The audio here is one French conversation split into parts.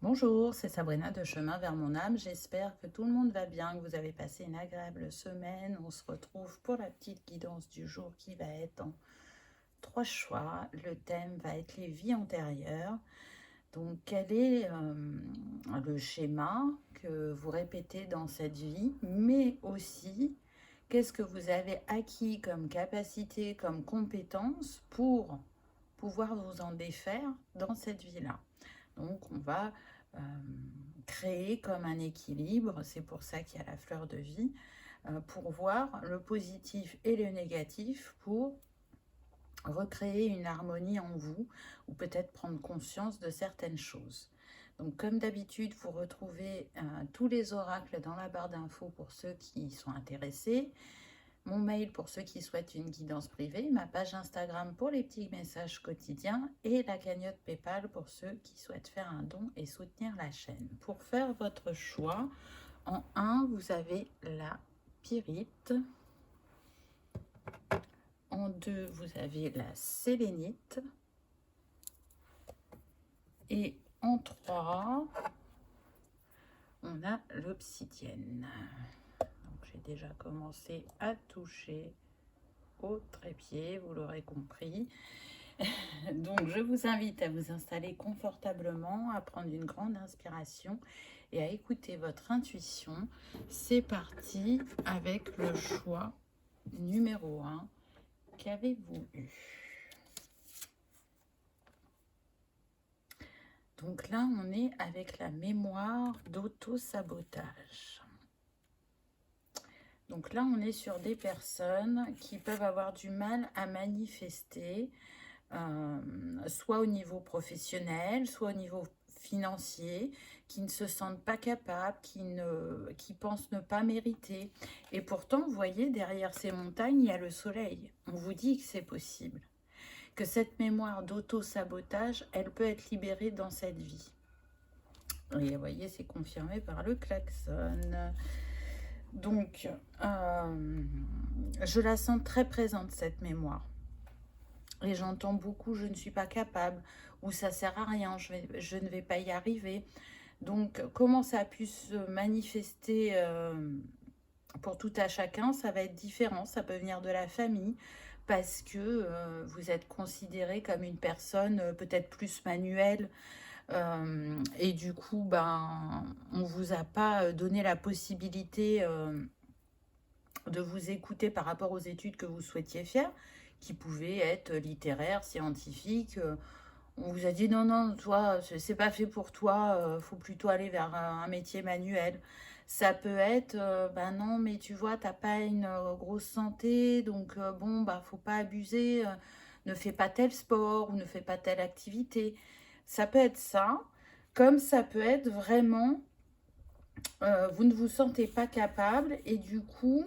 Bonjour, c'est Sabrina de Chemin vers mon âme. J'espère que tout le monde va bien, que vous avez passé une agréable semaine. On se retrouve pour la petite guidance du jour qui va être en 3 choix. Le thème va être les vies antérieures. Donc, quel est le schéma que vous répétez dans cette vie, mais aussi qu'est-ce que vous avez acquis comme capacité, comme compétence pour pouvoir vous en défaire dans cette vie-là. Donc, on va euh, créer comme un équilibre, c'est pour ça qu'il y a la fleur de vie, pour voir le positif et le négatif, pour recréer une harmonie en vous, ou peut-être prendre conscience de certaines choses. Donc comme d'habitude, vous retrouvez tous les oracles dans la barre d'infos pour ceux qui sont intéressés, mon mail pour ceux qui souhaitent une guidance privée, ma page Instagram pour les petits messages quotidiens et la cagnotte PayPal pour ceux qui souhaitent faire un don et soutenir la chaîne. Pour faire votre choix, en 1, vous avez la pyrite. En 2, vous avez la sélénite. Et en 3, on a l'obsidienne. Donc j'ai déjà commencé à toucher au trépied, vous l'aurez compris. Donc je vous invite à vous installer confortablement, à prendre une grande inspiration et à écouter votre intuition. C'est parti avec le choix numéro 1. Qu'avez-vous eu? Donc là, on est avec la mémoire d'auto-sabotage. Donc là, on est sur des personnes qui peuvent avoir du mal à manifester, soit au niveau professionnel, soit au niveau financier, qui ne se sentent pas capables, qui pensent ne pas mériter. Et pourtant, vous voyez, derrière ces montagnes, il y a le soleil. On vous dit que c'est possible, que cette mémoire d'auto-sabotage, elle peut être libérée dans cette vie. Et vous voyez, c'est confirmé par le klaxon. Donc, je la sens très présente, cette mémoire. Et j'entends beaucoup, je ne suis pas capable, ou ça sert à rien, je ne vais pas y arriver. Donc, comment ça a pu se manifester pour tout à chacun, ça va être différent. Ça peut venir de la famille, parce que vous êtes considéré comme une personne peut-être plus manuelle, et du coup, ben, on vous a pas donné la possibilité de vous écouter par rapport aux études que vous souhaitiez faire, qui pouvaient être littéraires, scientifiques. On vous a dit non, non, toi, c'est pas fait pour toi, faut plutôt aller vers un métier manuel. Ça peut être, ben non, mais tu vois, t'as pas une grosse santé, donc bon, bah faut pas abuser, ne fais pas tel sport ou ne fais pas telle activité. Ça peut être ça, comme ça peut être vraiment, vous ne vous sentez pas capable et du coup,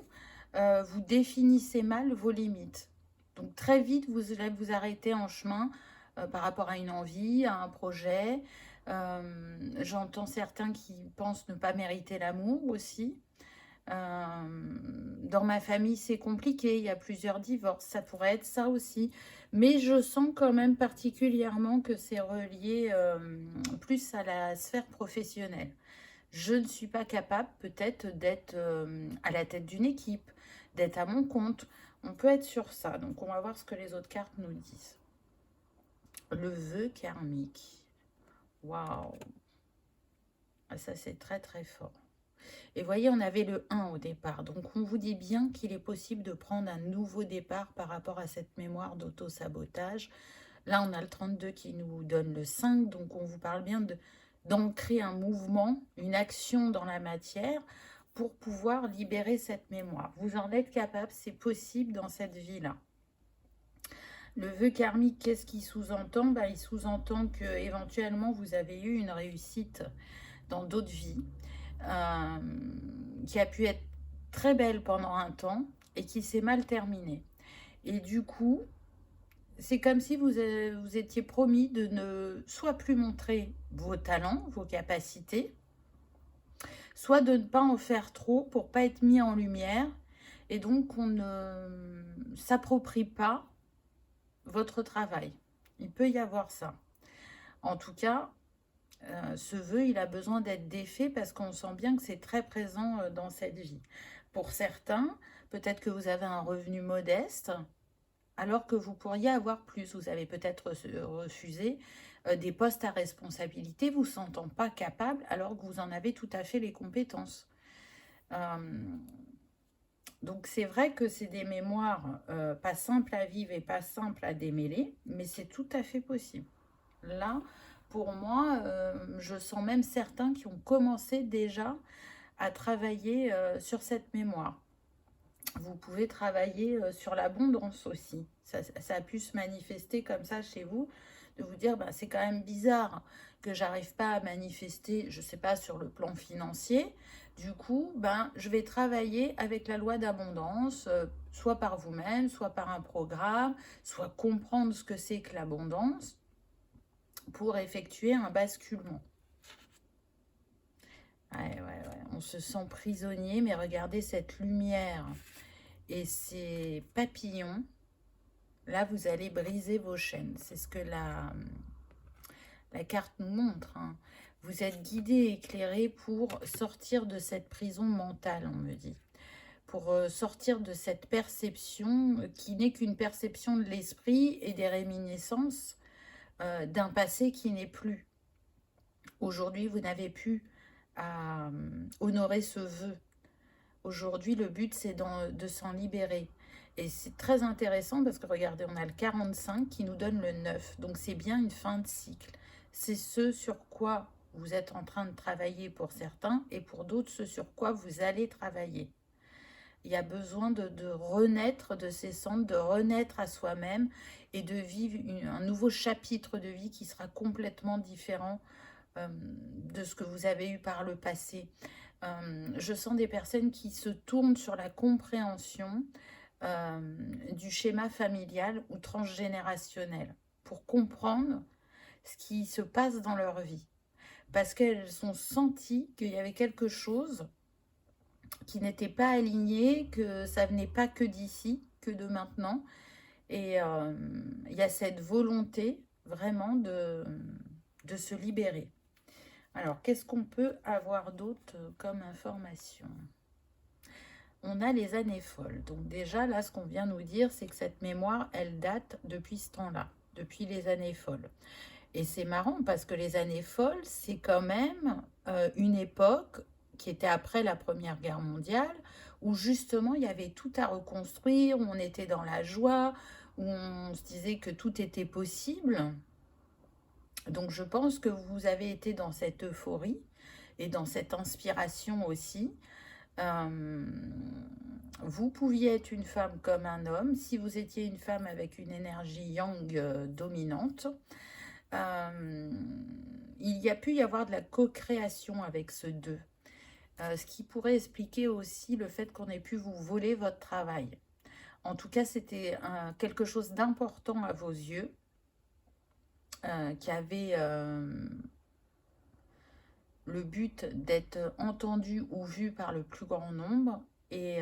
vous définissez mal vos limites. Donc très vite, vous allez vous arrêter en chemin par rapport à une envie, à un projet. J'entends certains qui pensent ne pas mériter l'amour aussi. Dans ma famille, c'est compliqué, il y a plusieurs divorces, ça pourrait être ça aussi. Mais je sens quand même particulièrement que c'est relié plus à la sphère professionnelle. Je ne suis pas capable peut-être d'être à la tête d'une équipe, d'être à mon compte. On peut être sur ça. Donc on va voir ce que les autres cartes nous disent. Le vœu karmique. Waouh. Ah, ça c'est très très fort. Et voyez, on avait le 1 au départ. Donc on vous dit bien qu'il est possible de prendre un nouveau départ par rapport à cette mémoire d'auto-sabotage. Là, on a le 32 qui nous donne le 5. Donc on vous parle bien d'ancrer un mouvement, une action dans la matière pour pouvoir libérer cette mémoire. Vous en êtes capable, c'est possible dans cette vie-là. Le vœu karmique, qu'est-ce qu'il sous-entend? Il sous-entend que éventuellement vous avez eu une réussite dans d'autres vies, euh, qui a pu être très belle pendant un temps et qui s'est mal terminée. Et du coup, c'est comme si vous étiez promis de ne soit plus montrer vos talents, vos capacités, soit de ne pas en faire trop pour pas être mis en lumière. Et donc, on ne s'approprie pas votre travail. Il peut y avoir ça. En tout cas, Ce vœu, il a besoin d'être défait parce qu'on sent bien que c'est très présent dans cette vie. Pour certains, peut-être que vous avez un revenu modeste, alors que vous pourriez avoir plus. Vous avez peut-être refusé des postes à responsabilité, vous ne sentant pas capable, alors que vous en avez tout à fait les compétences. Donc c'est vrai que c'est des mémoires pas simples à vivre et pas simples à démêler, mais c'est tout à fait possible. Là, pour moi, je sens même certains qui ont commencé déjà à travailler sur cette mémoire. Vous pouvez travailler sur l'abondance aussi. Ça a pu se manifester comme ça chez vous, de vous dire, bah, c'est quand même bizarre que j'arrive pas à manifester, je sais pas, sur le plan financier. Du coup, ben, je vais travailler avec la loi d'abondance, soit par vous-même, soit par un programme, soit comprendre ce que c'est que l'abondance pour effectuer un basculement. Ouais, ouais, ouais. On se sent prisonnier, mais regardez cette lumière et ces papillons. Là, vous allez briser vos chaînes. C'est ce que la carte nous montre. Hein. Vous êtes guidé et éclairé pour sortir de cette prison mentale, on me dit. Pour sortir de cette perception qui n'est qu'une perception de l'esprit et des réminiscences d'un passé qui n'est plus. Aujourd'hui, vous n'avez plus à honorer ce vœu. Aujourd'hui, le but, c'est de s'en libérer. Et c'est très intéressant parce que regardez, on a le 45 qui nous donne le 9. Donc, c'est bien une fin de cycle. C'est ce sur quoi vous êtes en train de travailler pour certains et pour d'autres, ce sur quoi vous allez travailler. Il y a besoin de renaître de ses cendres, de renaître à soi-même et de vivre un nouveau chapitre de vie qui sera complètement différent de ce que vous avez eu par le passé. Je sens des personnes qui se tournent sur la compréhension du schéma familial ou transgénérationnel pour comprendre ce qui se passe dans leur vie. Parce qu'elles ont senti qu'il y avait quelque chose qui n'était pas aligné, que ça venait pas que d'ici, que de maintenant. Et il y a cette volonté vraiment de se libérer. Alors, qu'est-ce qu'on peut avoir d'autre comme information? On a les années folles. Donc déjà, là, ce qu'on vient nous dire, c'est que cette mémoire, elle date depuis ce temps-là, depuis les années folles. Et c'est marrant parce que les années folles, c'est quand même une époque qui était après la Première Guerre mondiale, où justement, il y avait tout à reconstruire, où on était dans la joie, où on se disait que tout était possible. Donc je pense que vous avez été dans cette euphorie et dans cette inspiration aussi. Vous pouviez être une femme comme un homme. Si vous étiez une femme avec une énergie yang dominante, il y a pu y avoir de la co-création avec ce deux. Ce qui pourrait expliquer aussi le fait qu'on ait pu vous voler votre travail. En tout cas, c'était quelque chose d'important à vos yeux, qui avait le but d'être entendu ou vu par le plus grand nombre. Et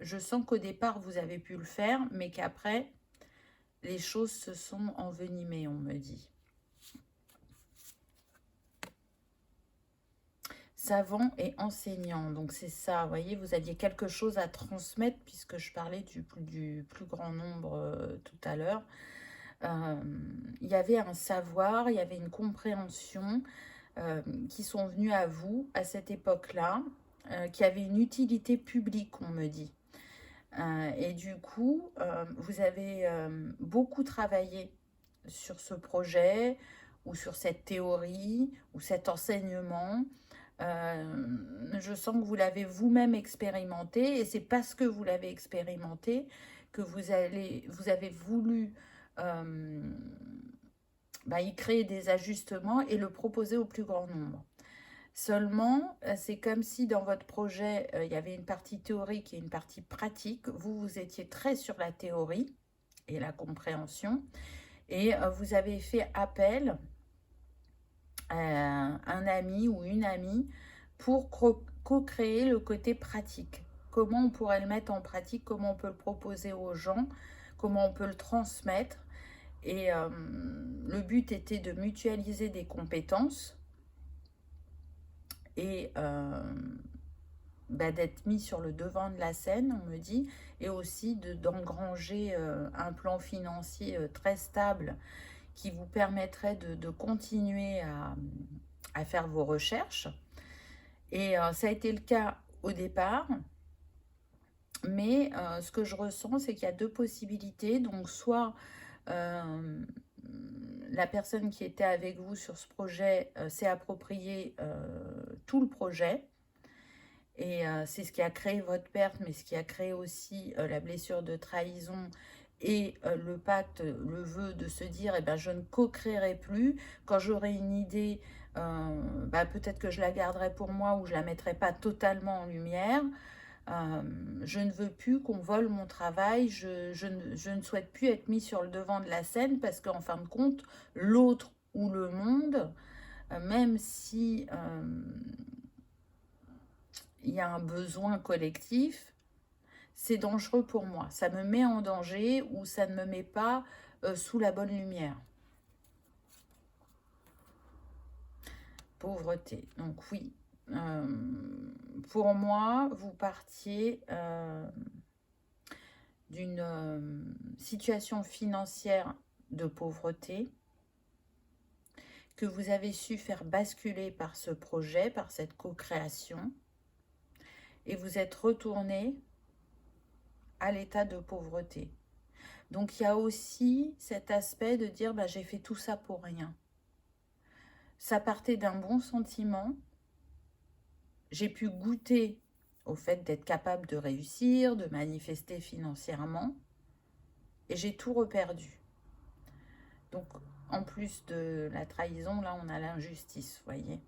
je sens qu'au départ, vous avez pu le faire, mais qu'après, les choses se sont envenimées, on me dit. Savant et enseignant, donc c'est ça, vous voyez, vous aviez quelque chose à transmettre, puisque je parlais du plus grand nombre tout à l'heure. Il y avait un savoir, il y avait une compréhension qui sont venus à vous à cette époque-là, qui avait une utilité publique, on me dit. Et du coup, vous avez beaucoup travaillé sur ce projet ou sur cette théorie ou cet enseignement. Je sens que vous l'avez vous-même expérimenté et c'est parce que vous l'avez expérimenté que vous avez voulu y créer des ajustements et le proposer au plus grand nombre. Seulement, c'est comme si dans votre projet, il y avait une partie théorique et une partie pratique. Vous étiez très sur la théorie et la compréhension. Et vous avez fait appel à un ami ou une amie pour co-créer le côté pratique. Comment on pourrait le mettre en pratique, comment on peut le proposer aux gens, comment on peut le transmettre. Et le but était de mutualiser des compétences et d'être mis sur le devant de la scène, on me dit, et aussi d'engranger un plan financier très stable qui vous permettrait de continuer à faire vos recherches. Et ça a été le cas au départ, mais ce que je ressens, c'est qu'il y a deux possibilités. Donc, soit la personne qui était avec vous sur ce projet s'est approprié tout le projet, et c'est ce qui a créé votre perte, mais ce qui a créé aussi la blessure de trahison et le pacte, le vœu de se dire, eh ben, je ne co-créerai plus. Quand j'aurai une idée, peut-être que je la garderai pour moi ou je la mettrai pas totalement en lumière. Je ne veux plus qu'on vole mon travail, je ne souhaite plus être mis sur le devant de la scène parce qu'en fin de compte, l'autre ou le monde, même si il y a un besoin collectif, c'est dangereux pour moi. Ça me met en danger ou ça ne me met pas sous la bonne lumière. Pauvreté. Donc oui, pour moi, vous partiez d'une situation financière de pauvreté que vous avez su faire basculer par ce projet, par cette co-création, et vous êtes retourné à l'état de pauvreté. Donc il y a aussi cet aspect de dire j'ai fait tout ça pour rien. Ça partait d'un bon sentiment. J'ai pu goûter au fait d'être capable de réussir, de manifester financièrement, et j'ai tout reperdu. Donc en plus de la trahison, là on a l'injustice, vous voyez.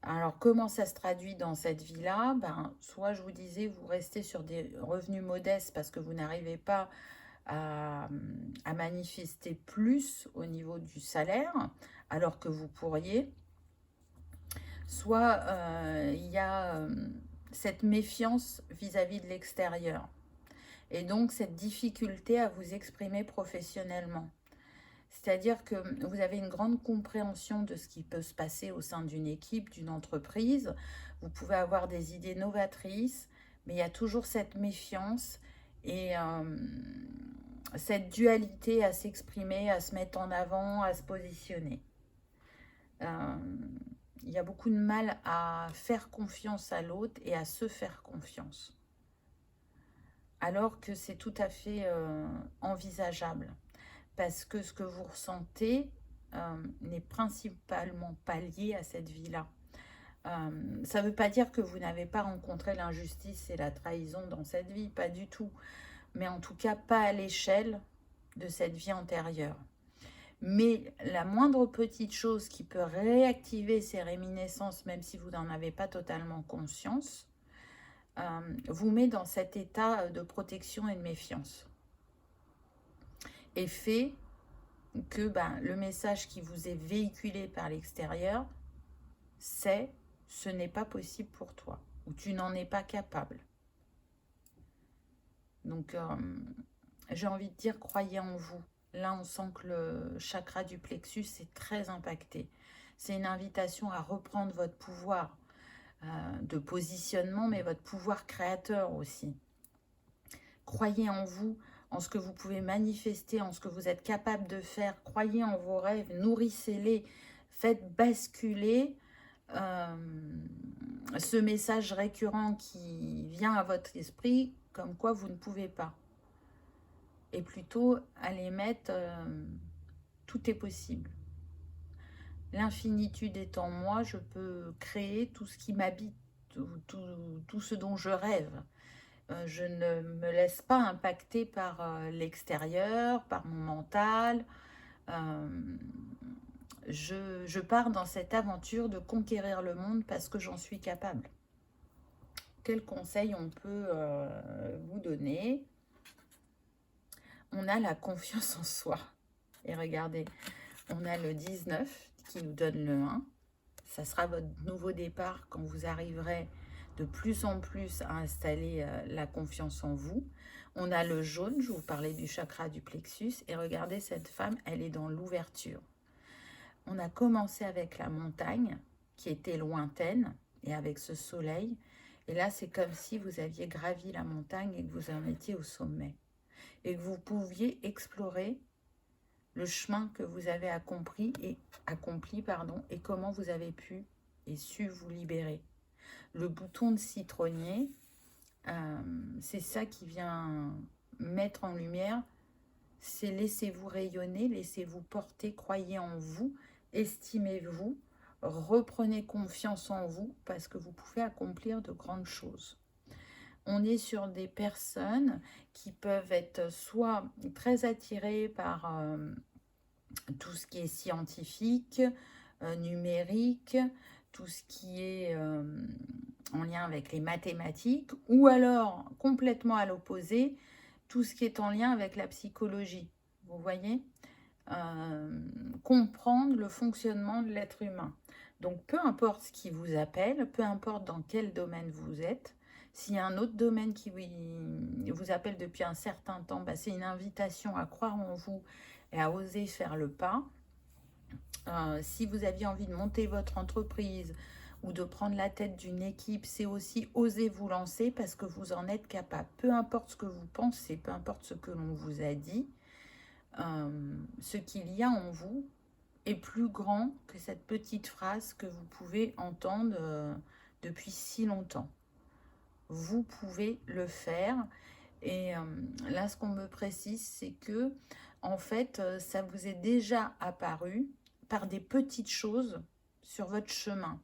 Alors, comment ça se traduit dans cette vie-là? Soit je vous disais, vous restez sur des revenus modestes parce que vous n'arrivez pas à manifester plus au niveau du salaire, alors que vous pourriez. Soit il y a cette méfiance vis-à-vis de l'extérieur. Et donc, cette difficulté à vous exprimer professionnellement. C'est-à-dire que vous avez une grande compréhension de ce qui peut se passer au sein d'une équipe, d'une entreprise. Vous pouvez avoir des idées novatrices, mais il y a toujours cette méfiance et cette dualité à s'exprimer, à se mettre en avant, à se positionner. Il y a beaucoup de mal à faire confiance à l'autre et à se faire confiance. Alors que c'est tout à fait envisageable. Parce que ce que vous ressentez n'est principalement pas lié à cette vie-là. Ça ne veut pas dire que vous n'avez pas rencontré l'injustice et la trahison dans cette vie, pas du tout. Mais en tout cas, pas à l'échelle de cette vie antérieure. Mais la moindre petite chose qui peut réactiver ces réminiscences, même si vous n'en avez pas totalement conscience, vous met dans cet état de protection et de méfiance. Et fait que le message qui vous est véhiculé par l'extérieur, c'est « ce n'est pas possible pour toi » ou « tu n'en es pas capable ». Donc, j'ai envie de dire, croyez en vous. Là, on sent que le chakra du plexus est très impacté. C'est une invitation à reprendre votre pouvoir de positionnement, mais votre pouvoir créateur aussi. Croyez en vous, en ce que vous pouvez manifester, en ce que vous êtes capable de faire. Croyez en vos rêves, nourrissez-les, faites basculer ce message récurrent qui vient à votre esprit, comme quoi vous ne pouvez pas. Et plutôt, allez mettre tout est possible. L'infinitude étant moi, je peux créer tout ce qui m'habite, tout ce dont je rêve. Je ne me laisse pas impacter par l'extérieur, par mon mental. Je pars dans cette aventure de conquérir le monde parce que j'en suis capable. Quel conseil on peut vous donner? On a la confiance en soi. Et regardez, on a le 19 qui nous donne le 1. Ça sera votre nouveau départ quand vous arriverez de plus en plus à installer la confiance en vous. On a le jaune, je vous parlais du chakra du plexus, et regardez cette femme, elle est dans l'ouverture. On a commencé avec la montagne, qui était lointaine, et avec ce soleil, et là c'est comme si vous aviez gravi la montagne et que vous en étiez au sommet, et que vous pouviez explorer le chemin que vous avez accompli, et comment vous avez pu et su vous libérer. Le bouton de citronnier, c'est ça qui vient mettre en lumière, c'est laissez-vous rayonner, laissez-vous porter, croyez en vous, estimez-vous, reprenez confiance en vous parce que vous pouvez accomplir de grandes choses. On est sur des personnes qui peuvent être soit très attirées par tout ce qui est scientifique, numérique, tout ce qui est en lien avec les mathématiques, ou alors complètement à l'opposé, tout ce qui est en lien avec la psychologie. Vous voyez, comprendre le fonctionnement de l'être humain. Donc peu importe ce qui vous appelle, peu importe dans quel domaine vous êtes, s'il y a un autre domaine qui vous appelle depuis un certain temps, bah, c'est une invitation à croire en vous et à oser faire le pas. Si vous aviez envie de monter votre entreprise ou de prendre la tête d'une équipe, c'est aussi oser vous lancer parce que vous en êtes capable. Peu importe ce que vous pensez, peu importe ce que l'on vous a dit, ce qu'il y a en vous est plus grand que cette petite phrase que vous pouvez entendre depuis si longtemps. Vous pouvez le faire. Et là, ce qu'on me précise, c'est que, en fait, ça vous est déjà apparu par des petites choses sur votre chemin.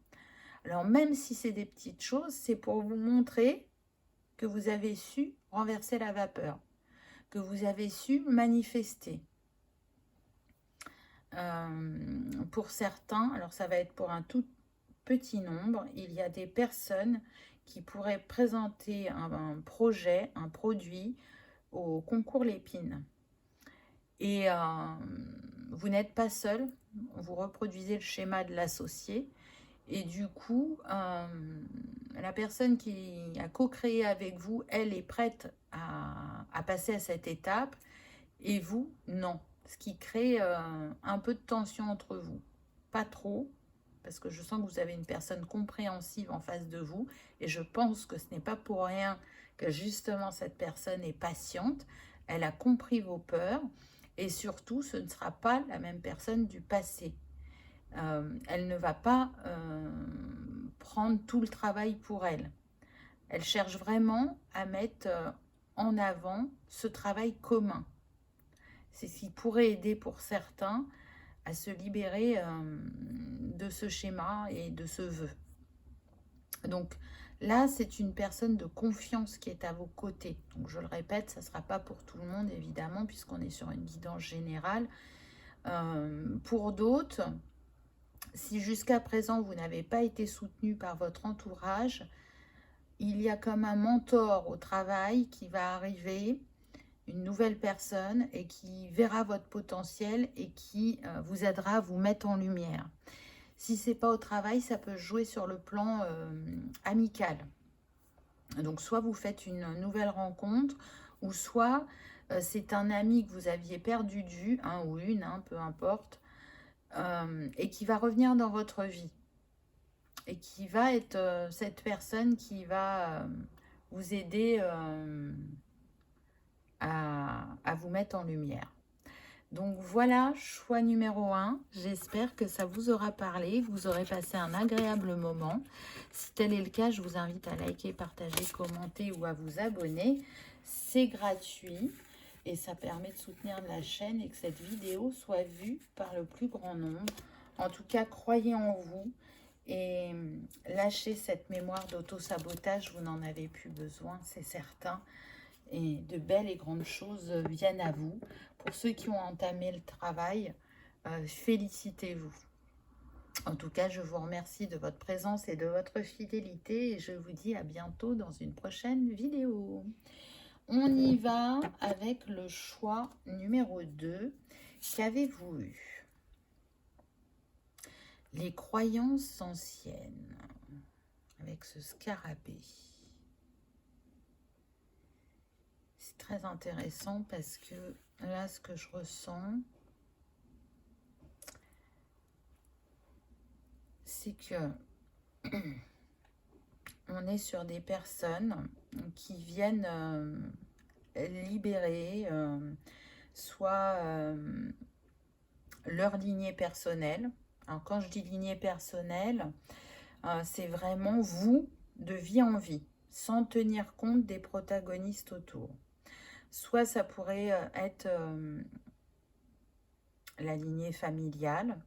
Alors, même si c'est des petites choses, c'est pour vous montrer que vous avez su renverser la vapeur, que vous avez su manifester. Pour certains, alors ça va être pour un tout petit nombre, il y a des personnes qui pourraient présenter un projet, un produit au concours Lépine. Et vous n'êtes pas seul, vous reproduisez le schéma de l'associé. Et du coup, la personne qui a co-créé avec vous, elle est prête à passer à cette étape. Et vous, non. Ce qui crée un peu de tension entre vous. Pas trop, parce que je sens que vous avez une personne compréhensive en face de vous. Et je pense que ce n'est pas pour rien que justement cette personne est patiente. Elle a compris vos peurs. Et surtout, ce ne sera pas la même personne du passé. Elle ne va pas prendre tout le travail pour elle. Elle cherche vraiment à mettre en avant ce travail commun. C'est ce qui pourrait aider pour certains à se libérer de ce schéma et de ce vœu. Donc là, c'est une personne de confiance qui est à vos côtés. Donc je le répète, ça ne sera pas pour tout le monde, évidemment, puisqu'on est sur une guidance générale. Pour d'autres, si jusqu'à présent, vous n'avez pas été soutenu par votre entourage, il y a comme un mentor au travail qui va arriver, une nouvelle personne, et qui verra votre potentiel et qui vous aidera à vous mettre en lumière. Si ce n'est pas au travail, ça peut jouer sur le plan amical. Donc, soit vous faites une nouvelle rencontre, ou soit c'est un ami que vous aviez perdu de vue, un ou une, peu importe, et qui va revenir dans votre vie. Et qui va être cette personne qui va vous aider à vous mettre en lumière. Donc voilà, choix numéro 1. J'espère que ça vous aura parlé, que vous aurez passé un agréable moment. Si tel est le cas, je vous invite à liker, partager, commenter ou à vous abonner. C'est gratuit et ça permet de soutenir la chaîne et que cette vidéo soit vue par le plus grand nombre. En tout cas, croyez en vous et lâchez cette mémoire d'auto-sabotage. Vous n'en avez plus besoin, c'est certain. Et de belles et grandes choses viennent à vous. Pour ceux qui ont entamé le travail, félicitez-vous. En tout cas, je vous remercie de votre présence et de votre fidélité. Et je vous dis à bientôt dans une prochaine vidéo. On y va avec le choix numéro 2. Qu'avez-vous eu? Les croyances anciennes. avec ce scarabée. C'est très intéressant parce que là, ce que je ressens, c'est que on est sur des personnes qui viennent libérer soit leur lignée personnelle. Alors quand je dis lignée personnelle, c'est vraiment vous de vie en vie, sans tenir compte des protagonistes autour. Soit ça pourrait être la lignée familiale.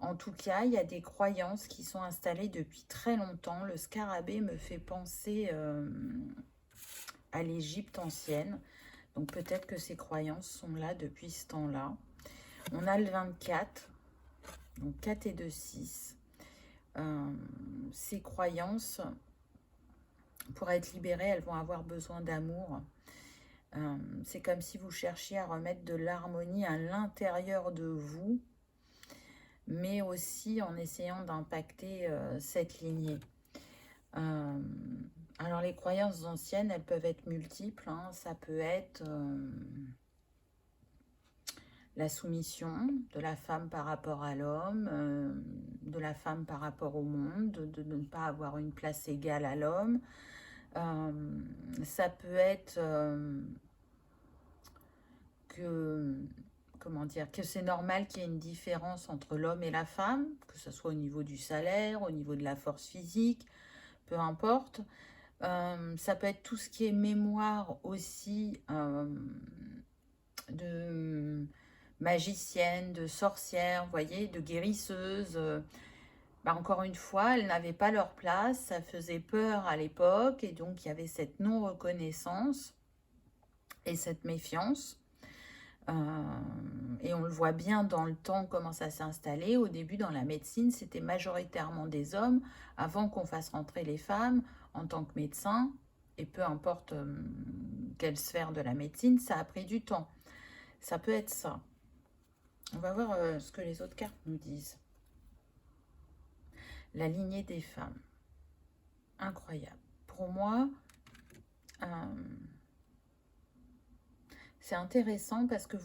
En tout cas, il y a des croyances qui sont installées depuis très longtemps. Le scarabée me fait penser à l'Égypte ancienne. Donc peut-être que ces croyances sont là depuis ce temps-là. On a le 24, donc 4 et 2, 6. Ces croyances, pour être libérées, elles vont avoir besoin d'amour. C'est comme si vous cherchiez à remettre de l'harmonie à l'intérieur de vous, mais aussi en essayant d'impacter cette lignée. Alors les croyances anciennes, elles peuvent être multiples. Ça peut être la soumission de la femme par rapport à l'homme, de la femme par rapport au monde, de ne pas avoir une place égale à l'homme. Ça peut être que c'est normal qu'il y ait une différence entre l'homme et la femme, que ce soit au niveau du salaire, au niveau de la force physique, peu importe. Ça peut être tout ce qui est mémoire aussi de magicienne, de sorcière, vous voyez, de guérisseuse. Encore une fois, elles n'avaient pas leur place, ça faisait peur à l'époque, et donc il y avait cette non-reconnaissance et cette méfiance. Et on le voit bien dans le temps comment ça s'est installé. Au début, dans la médecine, c'était majoritairement des hommes, avant qu'on fasse rentrer les femmes en tant que médecin, et peu importe quelle sphère de la médecine, ça a pris du temps. Ça peut être ça. On va voir ce que les autres cartes nous disent. La lignée des femmes. Incroyable. Pour moi, c'est intéressant parce que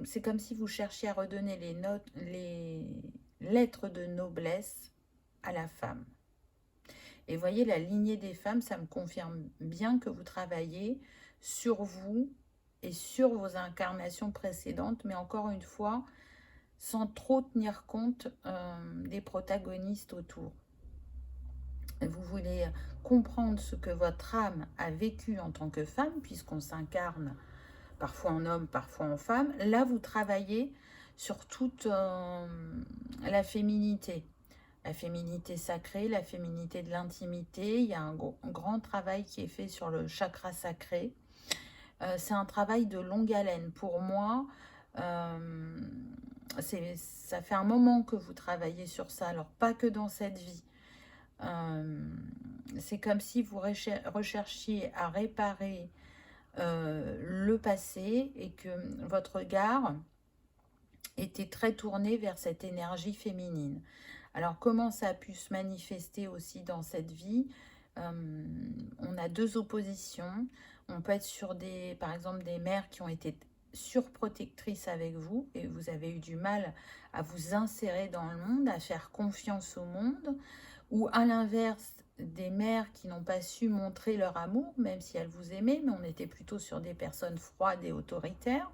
c'est comme si vous cherchiez à redonner les lettres de noblesse à la femme. Et voyez, la lignée des femmes, ça me confirme bien que vous travaillez sur vous et sur vos incarnations précédentes, mais encore une fois, sans trop tenir compte des protagonistes autour. Vous voulez comprendre ce que votre âme a vécu en tant que femme, puisqu'on s'incarne parfois en homme, parfois en femme. Là, vous travaillez sur toute la féminité sacrée, la féminité de l'intimité. Il y a un grand travail qui est fait sur le chakra sacré. C'est un travail de longue haleine. Pour moi, ça fait un moment que vous travaillez sur ça. Alors, pas que dans cette vie. C'est comme si vous recherchiez à réparer le passé et que votre regard était très tourné vers cette énergie féminine. Alors, comment ça a pu se manifester aussi dans cette vie? On a deux oppositions. On peut être sur par exemple, des mères qui ont été surprotectrices avec vous et vous avez eu du mal à vous insérer dans le monde, à faire confiance au monde, ou à l'inverse, des mères qui n'ont pas su montrer leur amour, même si elles vous aimaient, mais on était plutôt sur des personnes froides et autoritaires.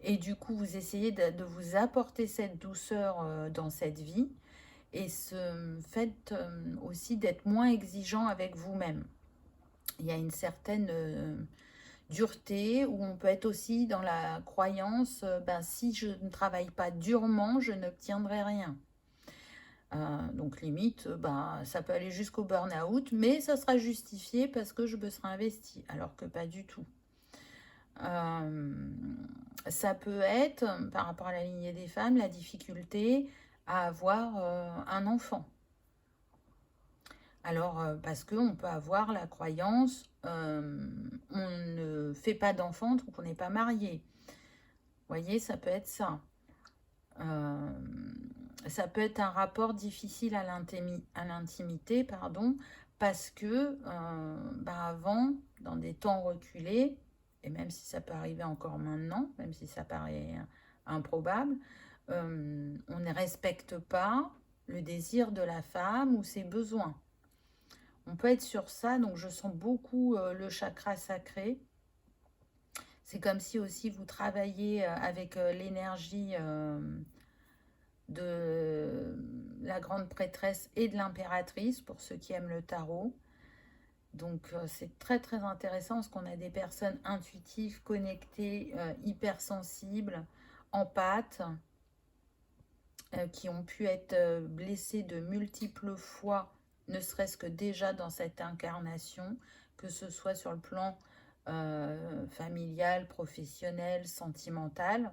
Et du coup, vous essayez de vous apporter cette douceur dans cette vie et ce fait aussi d'être moins exigeant avec vous-même. Il y a une certaine dureté où on peut être aussi dans la croyance, si je ne travaille pas durement, je n'obtiendrai rien. Donc limite, ça peut aller jusqu'au burn-out, mais ça sera justifié parce que je me serai investi, alors que pas du tout. Ça peut être, par rapport à la lignée des femmes, la difficulté à avoir un enfant. Alors, parce qu'on peut avoir la croyance, on ne fait pas d'enfant, donc on n'est pas marié. Vous voyez, ça peut être ça. Ça peut être un rapport difficile à l'intimité, pardon, parce que avant, dans des temps reculés, et même si ça peut arriver encore maintenant, même si ça paraît improbable, on ne respecte pas le désir de la femme ou ses besoins. On peut être sur ça, donc je sens beaucoup le chakra sacré. C'est comme si aussi vous travaillez avec l'énergie de la grande prêtresse et de l'impératrice, pour ceux qui aiment le tarot. Donc c'est très très intéressant parce qu'on a des personnes intuitives, connectées, hypersensibles, empathes, qui ont pu être blessées de multiples fois, ne serait-ce que déjà dans cette incarnation, que ce soit sur le plan familial, professionnel, sentimental,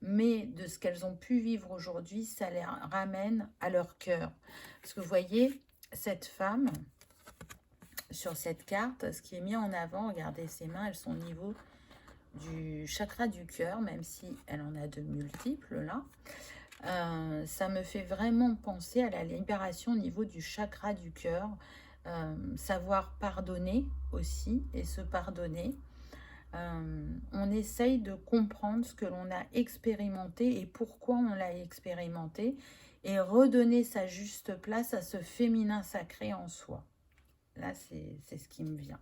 mais de ce qu'elles ont pu vivre aujourd'hui, ça les ramène à leur cœur. Parce que vous voyez, cette femme, sur cette carte, ce qui est mis en avant, regardez ses mains, elles sont au niveau du chakra du cœur, même si elle en a de multiples là. Ça me fait vraiment penser à la libération au niveau du chakra du cœur, savoir pardonner aussi et se pardonner. On essaye de comprendre ce que l'on a expérimenté et pourquoi on l'a expérimenté et redonner sa juste place à ce féminin sacré en soi. Là, c'est ce qui me vient.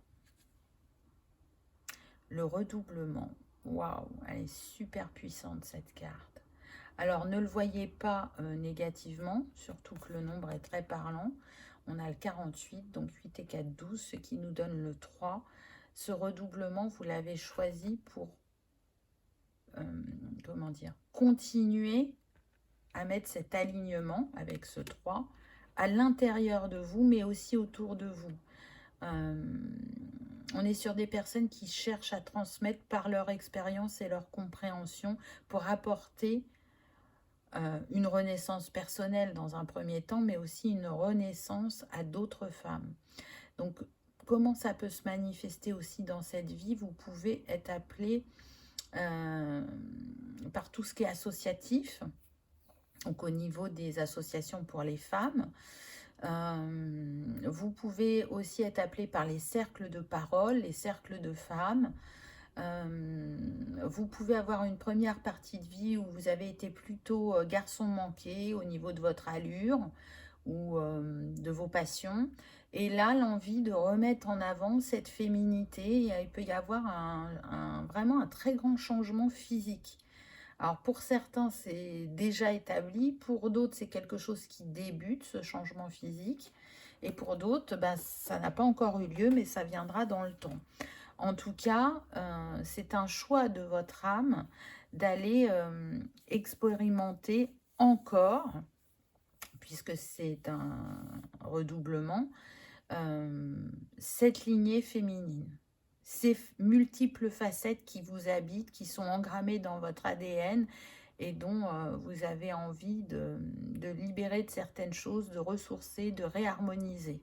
Le redoublement. Waouh, elle est super puissante cette carte. Alors, ne le voyez pas négativement, surtout que le nombre est très parlant. On a le 48, donc 8 et 4, 12, ce qui nous donne le 3. Ce redoublement, vous l'avez choisi pour, comment dire, continuer à mettre cet alignement avec ce 3 à l'intérieur de vous, mais aussi autour de vous. On est sur des personnes qui cherchent à transmettre par leur expérience et leur compréhension pour apporter une renaissance personnelle dans un premier temps, mais aussi une renaissance à d'autres femmes. Donc, comment ça peut se manifester aussi dans cette vie? Vous pouvez être appelé par tout ce qui est associatif, donc au niveau des associations pour les femmes. Vous pouvez aussi être appelé par les cercles de parole, les cercles de femmes. Vous pouvez avoir une première partie de vie où vous avez été plutôt garçon manqué au niveau de votre allure ou de vos passions. Et là, l'envie de remettre en avant cette féminité, il peut y avoir vraiment un très grand changement physique. Alors pour certains, c'est déjà établi, pour d'autres, c'est quelque chose qui débute, ce changement physique. Et pour d'autres, ça n'a pas encore eu lieu, mais ça viendra dans le temps. En tout cas, c'est un choix de votre âme d'aller expérimenter encore, puisque c'est un redoublement, cette lignée féminine. Ces multiples facettes qui vous habitent, qui sont engrammées dans votre ADN et dont vous avez envie de libérer de certaines choses, de ressourcer, de réharmoniser.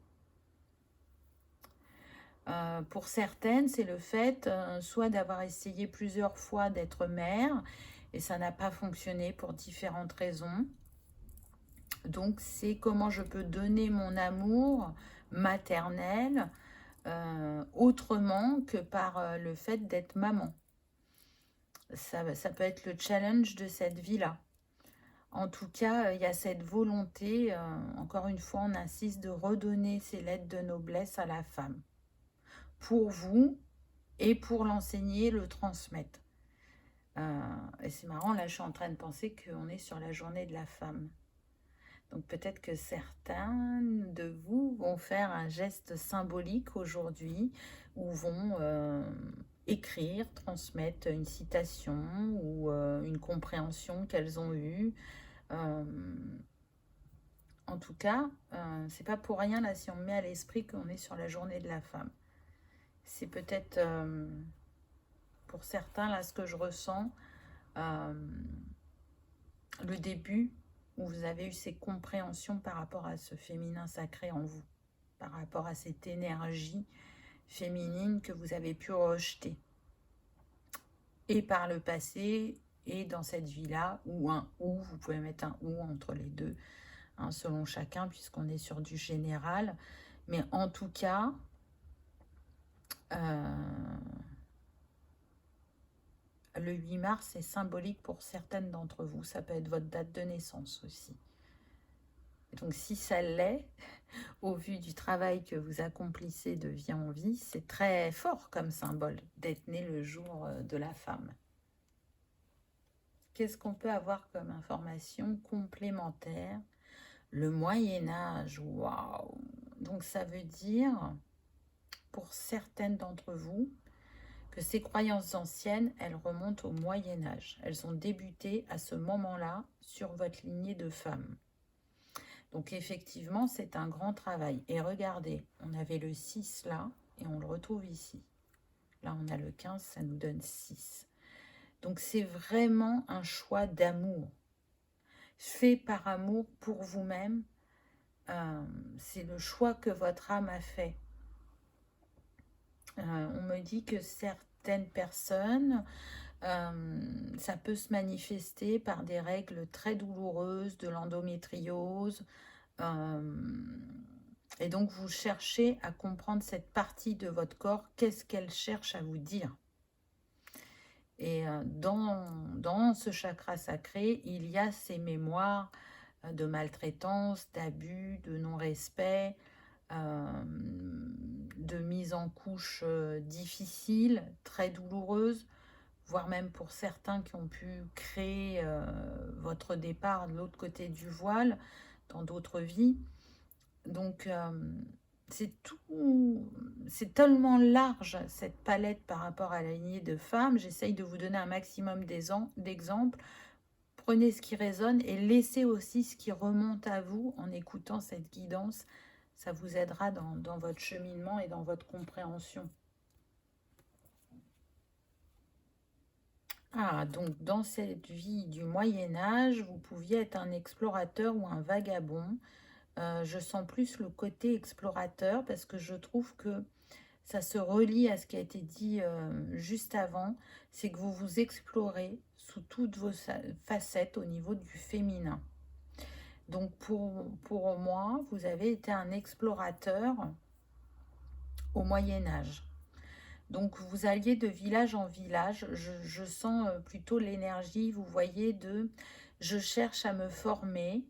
Pour certaines, c'est le fait soit d'avoir essayé plusieurs fois d'être mère et ça n'a pas fonctionné pour différentes raisons. Donc, c'est comment je peux donner mon amour maternel autrement que par le fait d'être maman. Ça peut être le challenge de cette vie-là. En tout cas, il y a cette volonté, encore une fois, on insiste, de redonner ces lettres de noblesse à la femme. Pour vous et pour l'enseigner, le transmettre. Et c'est marrant, là je suis en train de penser qu'on est sur la journée de la femme. Donc peut-être que certains de vous vont faire un geste symbolique aujourd'hui ou vont écrire, transmettre une citation ou une compréhension qu'elles ont eue. En tout cas, c'est pas pour rien là si on met à l'esprit qu'on est sur la journée de la femme. C'est peut-être pour certains là ce que je ressens, le début où vous avez eu ces compréhensions par rapport à ce féminin sacré en vous, par rapport à cette énergie féminine que vous avez pu rejeter. Et par le passé, et dans cette vie-là, ou un ou, vous pouvez mettre un ou entre les deux, hein, selon chacun, puisqu'on est sur du général. Mais en tout cas, le 8 mars est symbolique pour certaines d'entre vous. Ça peut être votre date de naissance aussi. Donc si ça l'est, au vu du travail que vous accomplissez de vie en vie, c'est très fort comme symbole d'être né le jour de la femme. Qu'est-ce qu'on peut avoir comme information complémentaire? Le Moyen-Âge, waouh! Donc ça veut dire, pour certaines d'entre vous, que ces croyances anciennes, elles remontent au Moyen-Âge. Elles ont débuté à ce moment-là sur votre lignée de femmes. Donc effectivement, c'est un grand travail. Et regardez, on avait le 6 là, et on le retrouve ici. Là, on a le 15, ça nous donne 6. Donc c'est vraiment un choix d'amour. Fait par amour pour vous-même. C'est le choix que votre âme a fait. On me dit que certaines personnes, ça peut se manifester par des règles très douloureuses, de l'endométriose. Et donc, vous cherchez à comprendre cette partie de votre corps, qu'est-ce qu'elle cherche à vous dire. Et dans ce chakra sacré, il y a ces mémoires de maltraitance, d'abus, de non-respect, de mise en couche difficile, très douloureuse, voire même pour certains qui ont pu créer votre départ de l'autre côté du voile, dans d'autres vies. Donc, c'est tellement large, cette palette par rapport à la lignée de femmes. J'essaye de vous donner un maximum d'exemples. Prenez ce qui résonne et laissez aussi ce qui remonte à vous en écoutant cette guidance. Ça vous aidera dans votre cheminement et dans votre compréhension. Ah, donc dans cette vie du Moyen-Âge, vous pouviez être un explorateur ou un vagabond. Je sens plus le côté explorateur parce que je trouve que ça se relie à ce qui a été dit juste avant. C'est que vous vous explorez sous toutes vos facettes au niveau du féminin. Donc pour moi, vous avez été un explorateur au Moyen-Âge. Donc vous alliez de village en village. Je sens plutôt l'énergie, vous voyez, de je cherche à me former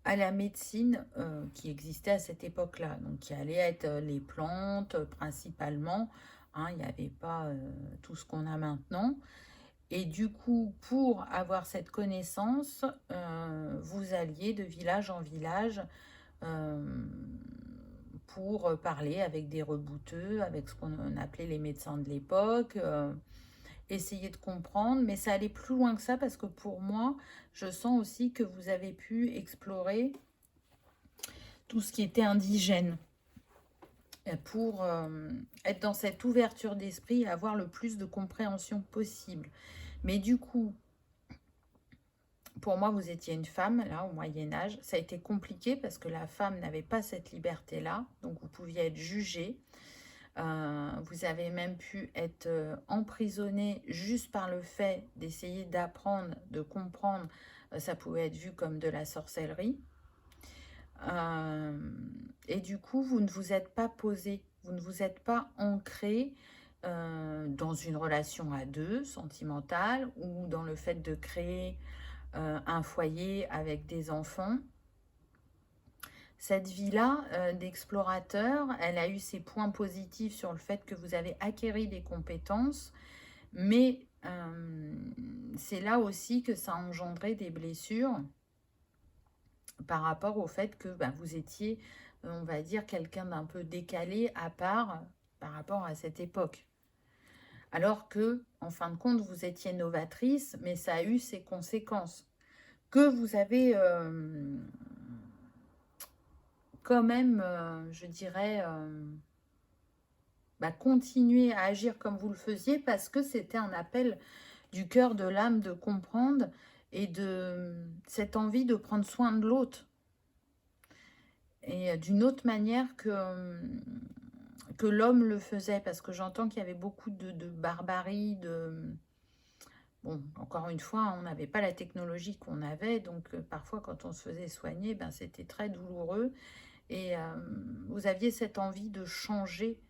à la médecine qui existait à cette époque-là, donc qui allait être les plantes principalement, hein, il n'y avait pas tout ce qu'on a maintenant. Et du coup, pour avoir cette connaissance, vous alliez de village en village pour parler avec des rebouteux, avec ce qu'on appelait les médecins de l'époque, essayer de comprendre, mais ça allait plus loin que ça parce que pour moi, je sens aussi que vous avez pu explorer tout ce qui était indigène pour être dans cette ouverture d'esprit et avoir le plus de compréhension possible. Mais du coup, pour moi, vous étiez une femme, là, au Moyen-Âge. Ça a été compliqué parce que la femme n'avait pas cette liberté-là, donc vous pouviez être jugée. Vous avez même pu être emprisonné juste par le fait d'essayer d'apprendre, de comprendre. Ça pouvait être vu comme de la sorcellerie. Et du coup, vous ne vous êtes pas posé, vous ne vous êtes pas ancré dans une relation à deux, sentimentale, ou dans le fait de créer un foyer avec des enfants. Cette vie-là d'explorateur, elle a eu ses points positifs sur le fait que vous avez acquéri des compétences, mais c'est là aussi que ça a engendré des blessures par rapport au fait que vous étiez, on va dire, quelqu'un d'un peu décalé, à part, par rapport à cette époque. Alors que, en fin de compte, vous étiez novatrice, mais ça a eu ses conséquences. Que vous avez quand même, je dirais, continué à agir comme vous le faisiez parce que c'était un appel du cœur, de l'âme, de comprendre et de cette envie de prendre soin de l'autre. Et d'une autre manière que l'homme le faisait, parce que j'entends qu'il y avait beaucoup de barbarie, Bon, encore une fois, on n'avait pas la technologie qu'on avait, donc parfois quand on se faisait soigner, ben, c'était très douloureux. Et vous aviez cette envie de changer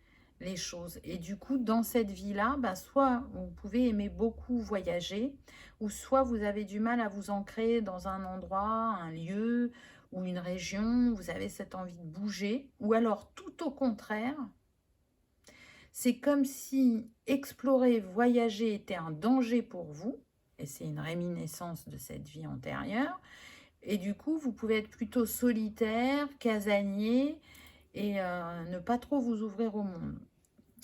les choses. Et du coup, dans cette vie-là, ben, soit vous pouvez aimer beaucoup voyager, ou soit vous avez du mal à vous ancrer dans un endroit, un lieu ou une région, vous avez cette envie de bouger, ou alors tout au contraire, c'est comme si explorer, voyager était un danger pour vous, et c'est une réminiscence de cette vie antérieure, et du coup, vous pouvez être plutôt solitaire, casanier, et ne pas trop vous ouvrir au monde.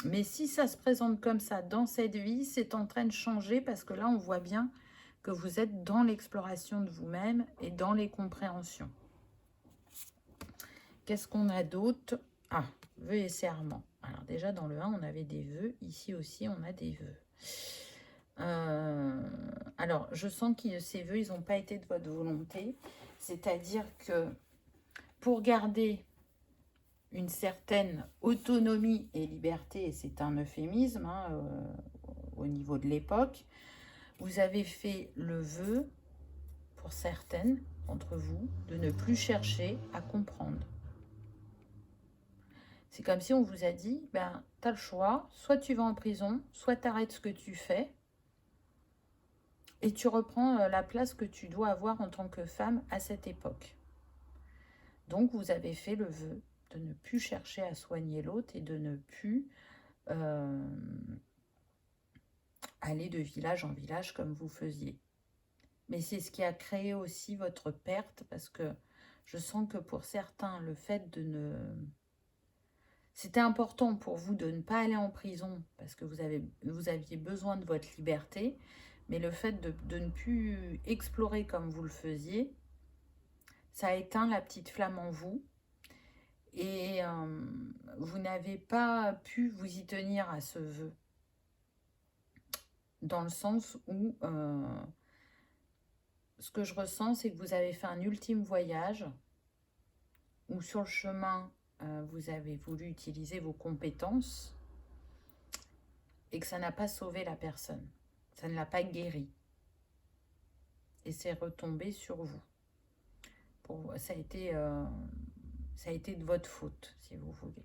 Mais si ça se présente comme ça dans cette vie, c'est en train de changer parce que là, on voit bien que vous êtes dans l'exploration de vous-même et dans les compréhensions. Qu'est-ce qu'on a d'autre? Ah, vœux et serments. Alors déjà, dans le 1, on avait des vœux. Ici aussi, on a des vœux. Alors, je sens que ces vœux, ils n'ont pas été de votre volonté. C'est-à-dire que pour garder une certaine autonomie et liberté, et c'est un euphémisme hein, au niveau de l'époque, vous avez fait le vœu, pour certaines d'entre vous, de ne plus chercher à comprendre. C'est comme si on vous a dit, ben, tu as le choix, soit tu vas en prison, soit tu arrêtes ce que tu fais, et tu reprends la place que tu dois avoir en tant que femme à cette époque. Donc vous avez fait le vœu de ne plus chercher à soigner l'autre et de ne plus aller de village en village comme vous faisiez. Mais c'est ce qui a créé aussi votre perte, parce que je sens que pour certains, le fait de ne... C'était important pour vous de ne pas aller en prison, parce que vous aviez besoin de votre liberté, mais le fait de ne plus explorer comme vous le faisiez, ça a éteint la petite flamme en vous, et vous n'avez pas pu vous y tenir à ce vœu, dans le sens où ce que je ressens, c'est que vous avez fait un ultime voyage, où sur le chemin, vous avez voulu utiliser vos compétences, et que ça n'a pas sauvé la personne, ça ne l'a pas guéri, et c'est retombé sur vous. Ça a été de votre faute, si vous voulez.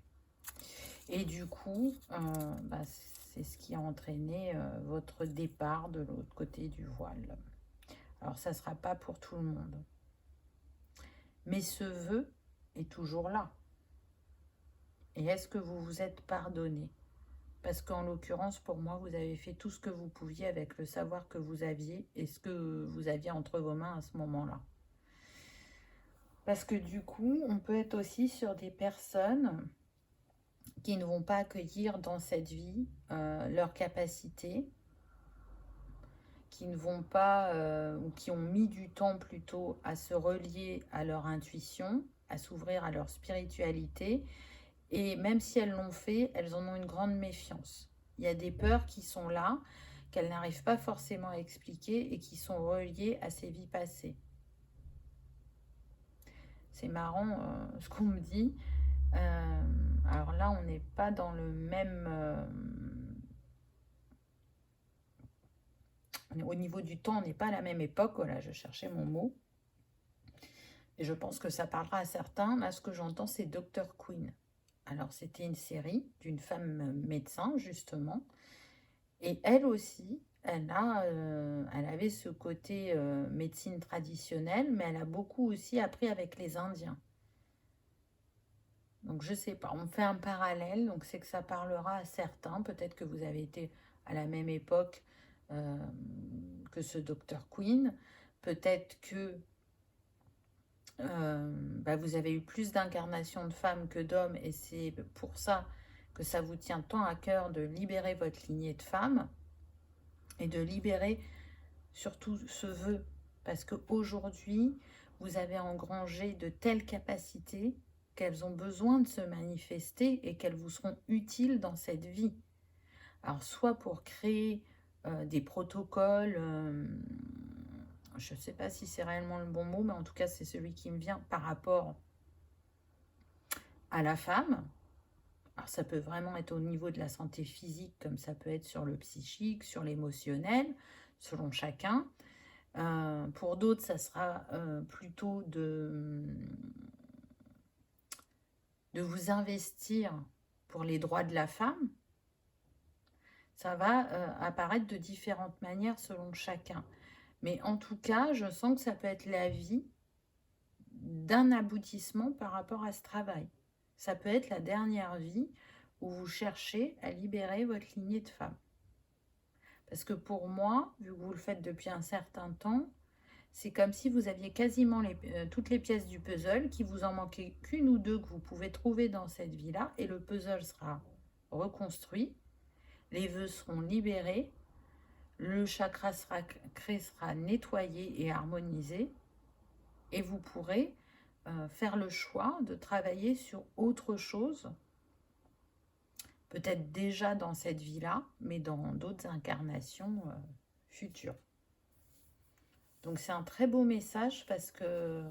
Et du coup, bah, c'est ce qui a entraîné votre départ de l'autre côté du voile. Alors, ça ne sera pas pour tout le monde. Mais ce vœu est toujours là. Et est-ce que vous vous êtes pardonné? Parce qu'en l'occurrence, pour moi, vous avez fait tout ce que vous pouviez avec le savoir que vous aviez et ce que vous aviez entre vos mains à ce moment-là. Parce que du coup, on peut être aussi sur des personnes qui ne vont pas accueillir dans cette vie leurs capacités, qui ne vont pas, ou qui ont mis du temps plutôt à se relier à leur intuition, à s'ouvrir à leur spiritualité, et même si elles l'ont fait, elles en ont une grande méfiance. Il y a des peurs qui sont là, qu'elles n'arrivent pas forcément à expliquer et qui sont reliées à ces vies passées. C'est marrant ce qu'on me dit. Alors là, on n'est pas dans le même... au niveau du temps, on n'est pas à la même époque. Voilà, je cherchais mon mot. Et je pense que ça parlera à certains. Là, ce que j'entends, c'est Dr. Queen. Alors, c'était une série d'une femme médecin, justement. Et elle aussi, elle avait ce côté médecine traditionnelle, mais elle a beaucoup aussi appris avec les Indiens. Donc, je ne sais pas, on fait un parallèle, donc c'est que ça parlera à certains. Peut-être que vous avez été à la même époque que ce Dr. Queen. Peut-être que vous avez eu plus d'incarnations de femmes que d'hommes, et c'est pour ça que ça vous tient tant à cœur de libérer votre lignée de femmes et de libérer surtout ce vœu, parce qu'aujourd'hui, vous avez engrangé de telles capacités qu'elles ont besoin de se manifester et qu'elles vous seront utiles dans cette vie. Alors, soit pour créer des protocoles, je ne sais pas si c'est réellement le bon mot, mais en tout cas, c'est celui qui me vient par rapport à la femme. Alors, ça peut vraiment être au niveau de la santé physique, comme ça peut être sur le psychique, sur l'émotionnel, selon chacun. Pour d'autres, ça sera plutôt de vous investir pour les droits de la femme. Ça va apparaître de différentes manières selon chacun. Mais en tout cas, je sens que ça peut être la vie d'un aboutissement par rapport à ce travail. Ça peut être la dernière vie où vous cherchez à libérer votre lignée de femme. Parce que pour moi, vu que vous le faites depuis un certain temps, c'est comme si vous aviez quasiment toutes les pièces du puzzle, qu'il vous en manquait qu'une ou deux que vous pouvez trouver dans cette vie-là, et le puzzle sera reconstruit, les vœux seront libérés, le chakra sacré sera nettoyé et harmonisé, et vous pourrez faire le choix de travailler sur autre chose, peut-être déjà dans cette vie-là, mais dans d'autres incarnations futures. Donc c'est un très beau message parce que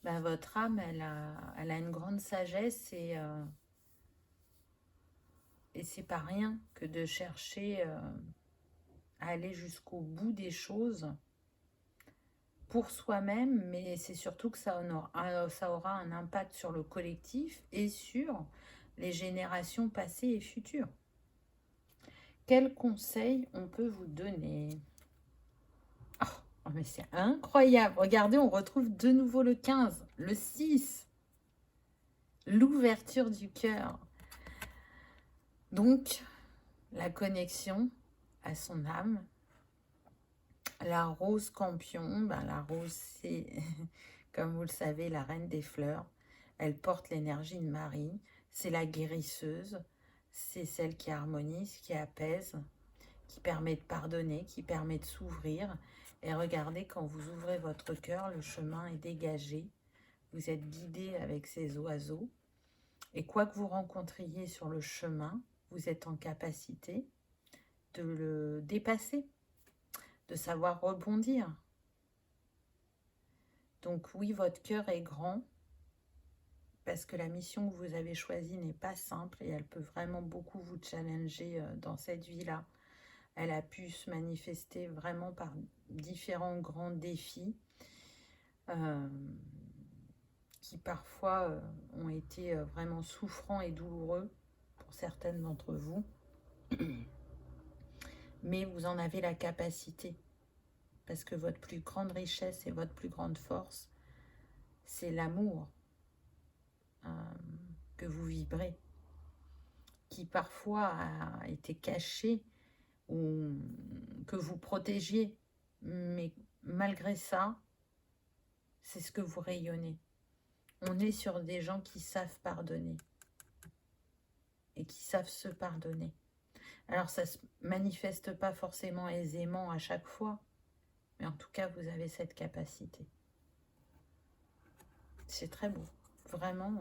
votre âme, elle a une grande sagesse et c'est pas rien que de chercher à aller jusqu'au bout des choses pour soi-même, mais c'est surtout que ça aura un impact sur le collectif et sur les générations passées et futures. Quels conseils on peut vous donner? Oh, mais c'est incroyable. Regardez, on retrouve de nouveau le 15, le 6. L'ouverture du cœur. Donc, la connexion à son âme. La rose campion, la rose, c'est, comme vous le savez, la reine des fleurs. Elle porte l'énergie de Marie. C'est la guérisseuse. C'est celle qui harmonise, qui apaise, qui permet de pardonner, qui permet de s'ouvrir. Et regardez, quand vous ouvrez votre cœur, le chemin est dégagé. Vous êtes guidé avec ces oiseaux. Et quoi que vous rencontriez sur le chemin, vous êtes en capacité de le dépasser, de savoir rebondir. Donc oui, votre cœur est grand, parce que la mission que vous avez choisie n'est pas simple et elle peut vraiment beaucoup vous challenger dans cette vie-là. Elle a pu se manifester vraiment par différents grands défis qui parfois ont été vraiment souffrants et douloureux pour certaines d'entre vous. Mais vous en avez la capacité, parce que votre plus grande richesse et votre plus grande force, c'est l'amour que vous vibrez, qui parfois a été caché ou que vous protégiez, mais malgré ça, c'est ce que vous rayonnez. On est sur des gens qui savent pardonner et qui savent se pardonner. Alors ça ne se manifeste pas forcément aisément à chaque fois, mais en tout cas, vous avez cette capacité. C'est très beau. Vraiment,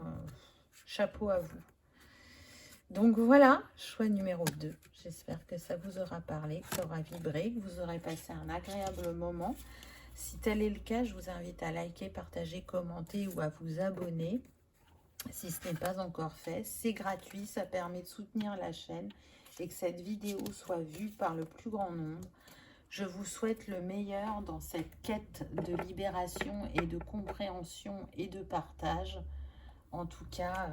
chapeau à vous. Donc voilà, choix numéro 2. J'espère que ça vous aura parlé, que ça aura vibré, que vous aurez passé un agréable moment. Si tel est le cas, je vous invite à liker, partager, commenter ou à vous abonner. Si ce n'est pas encore fait, c'est gratuit, ça permet de soutenir la chaîne et que cette vidéo soit vue par le plus grand nombre. Je vous souhaite le meilleur dans cette quête de libération et de compréhension et de partage. En tout cas,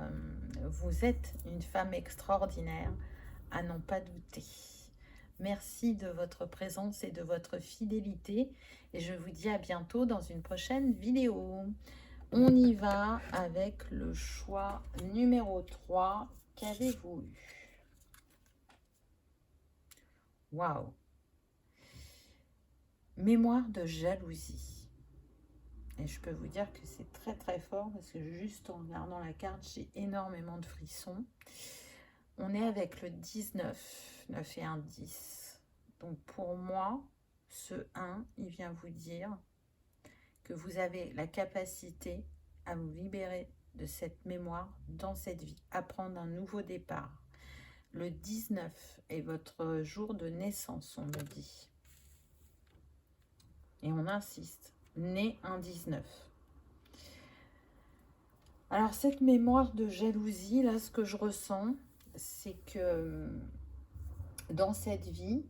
vous êtes une femme extraordinaire, à n'en pas douter. Merci de votre présence et de votre fidélité. Et je vous dis à bientôt dans une prochaine vidéo. On y va avec le choix numéro 3. Qu'avez-vous eu? Waouh! Mémoire de jalousie. Et je peux vous dire que c'est très très fort parce que juste en regardant la carte, j'ai énormément de frissons. On est avec le 19, 9 et 1, 10. Donc pour moi, ce 1, il vient vous dire que vous avez la capacité à vous libérer de cette mémoire dans cette vie, à prendre un nouveau départ. Le 19 est votre jour de naissance, on me dit. Et on insiste, né un 19. Alors cette mémoire de jalousie, là, ce que je ressens, c'est que dans cette vie,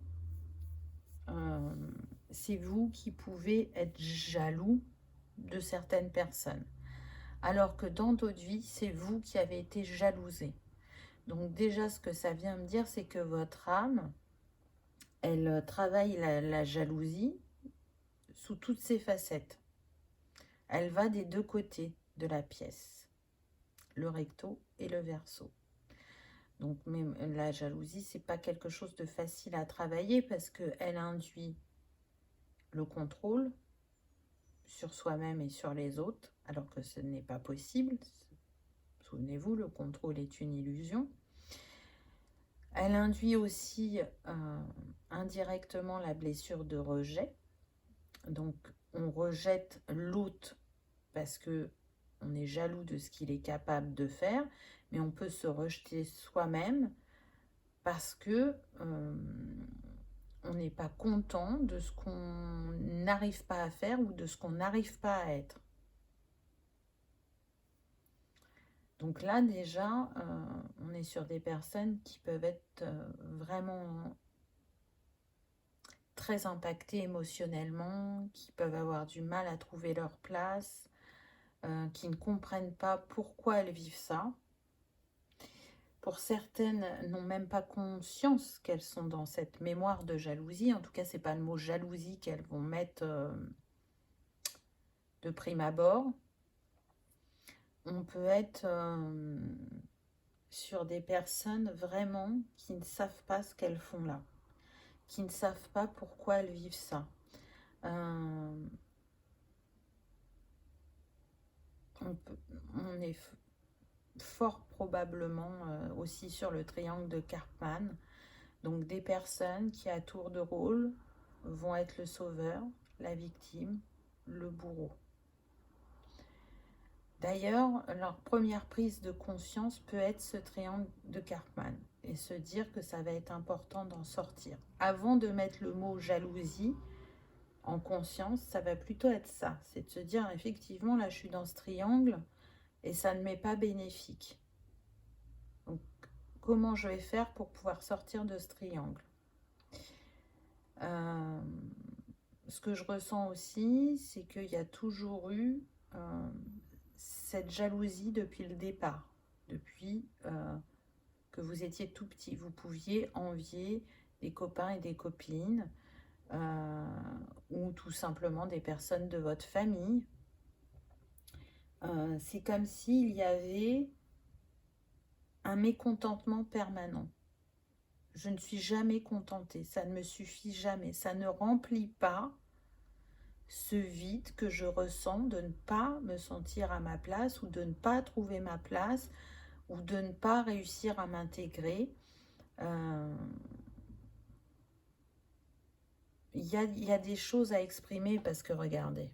c'est vous qui pouvez être jaloux de certaines personnes. Alors que dans d'autres vies, c'est vous qui avez été jalousé. Donc déjà, ce que ça vient me dire, c'est que votre âme, elle travaille la jalousie sous toutes ses facettes. Elle va des deux côtés de la pièce, le recto et le verso. Donc même la jalousie, c'est pas quelque chose de facile à travailler parce qu'elle induit le contrôle sur soi-même et sur les autres, alors que ce n'est pas possible. Souvenez-vous, le contrôle est une illusion. Elle induit aussi indirectement la blessure de rejet. Donc on rejette l'autre parce que on est jaloux de ce qu'il est capable de faire, mais on peut se rejeter soi-même parce que on n'est pas content de ce qu'on n'arrive pas à faire ou de ce qu'on n'arrive pas à être. Donc là déjà, on est sur des personnes qui peuvent être vraiment très impactées émotionnellement, qui peuvent avoir du mal à trouver leur place, qui ne comprennent pas pourquoi elles vivent ça. Pour certaines, n'ont même pas conscience qu'elles sont dans cette mémoire de jalousie. En tout cas, ce n'est pas le mot jalousie qu'elles vont mettre de prime abord. On peut être sur des personnes vraiment qui ne savent pas ce qu'elles font là, qui ne savent pas pourquoi elles vivent ça. On est fort probablement aussi sur le triangle de Karpman. Donc des personnes qui à tour de rôle vont être le sauveur, la victime, le bourreau. D'ailleurs, leur première prise de conscience peut être ce triangle de Karpman et se dire que ça va être important d'en sortir. Avant de mettre le mot jalousie en conscience, ça va plutôt être ça. C'est de se dire effectivement là je suis dans ce triangle et ça ne m'est pas bénéfique. Donc comment je vais faire pour pouvoir sortir de ce triangle? Ce que je ressens aussi, c'est qu'il y a toujours eu cette jalousie depuis le départ, depuis que vous étiez tout petit. Vous pouviez envier des copains et des copines ou tout simplement des personnes de votre famille. C'est comme s'il y avait un mécontentement permanent. Je ne suis jamais contentée, ça ne me suffit jamais, ça ne remplit pas ce vide que je ressens de ne pas me sentir à ma place ou de ne pas trouver ma place ou de ne pas réussir à m'intégrer. Il y a des choses à exprimer parce que regardez,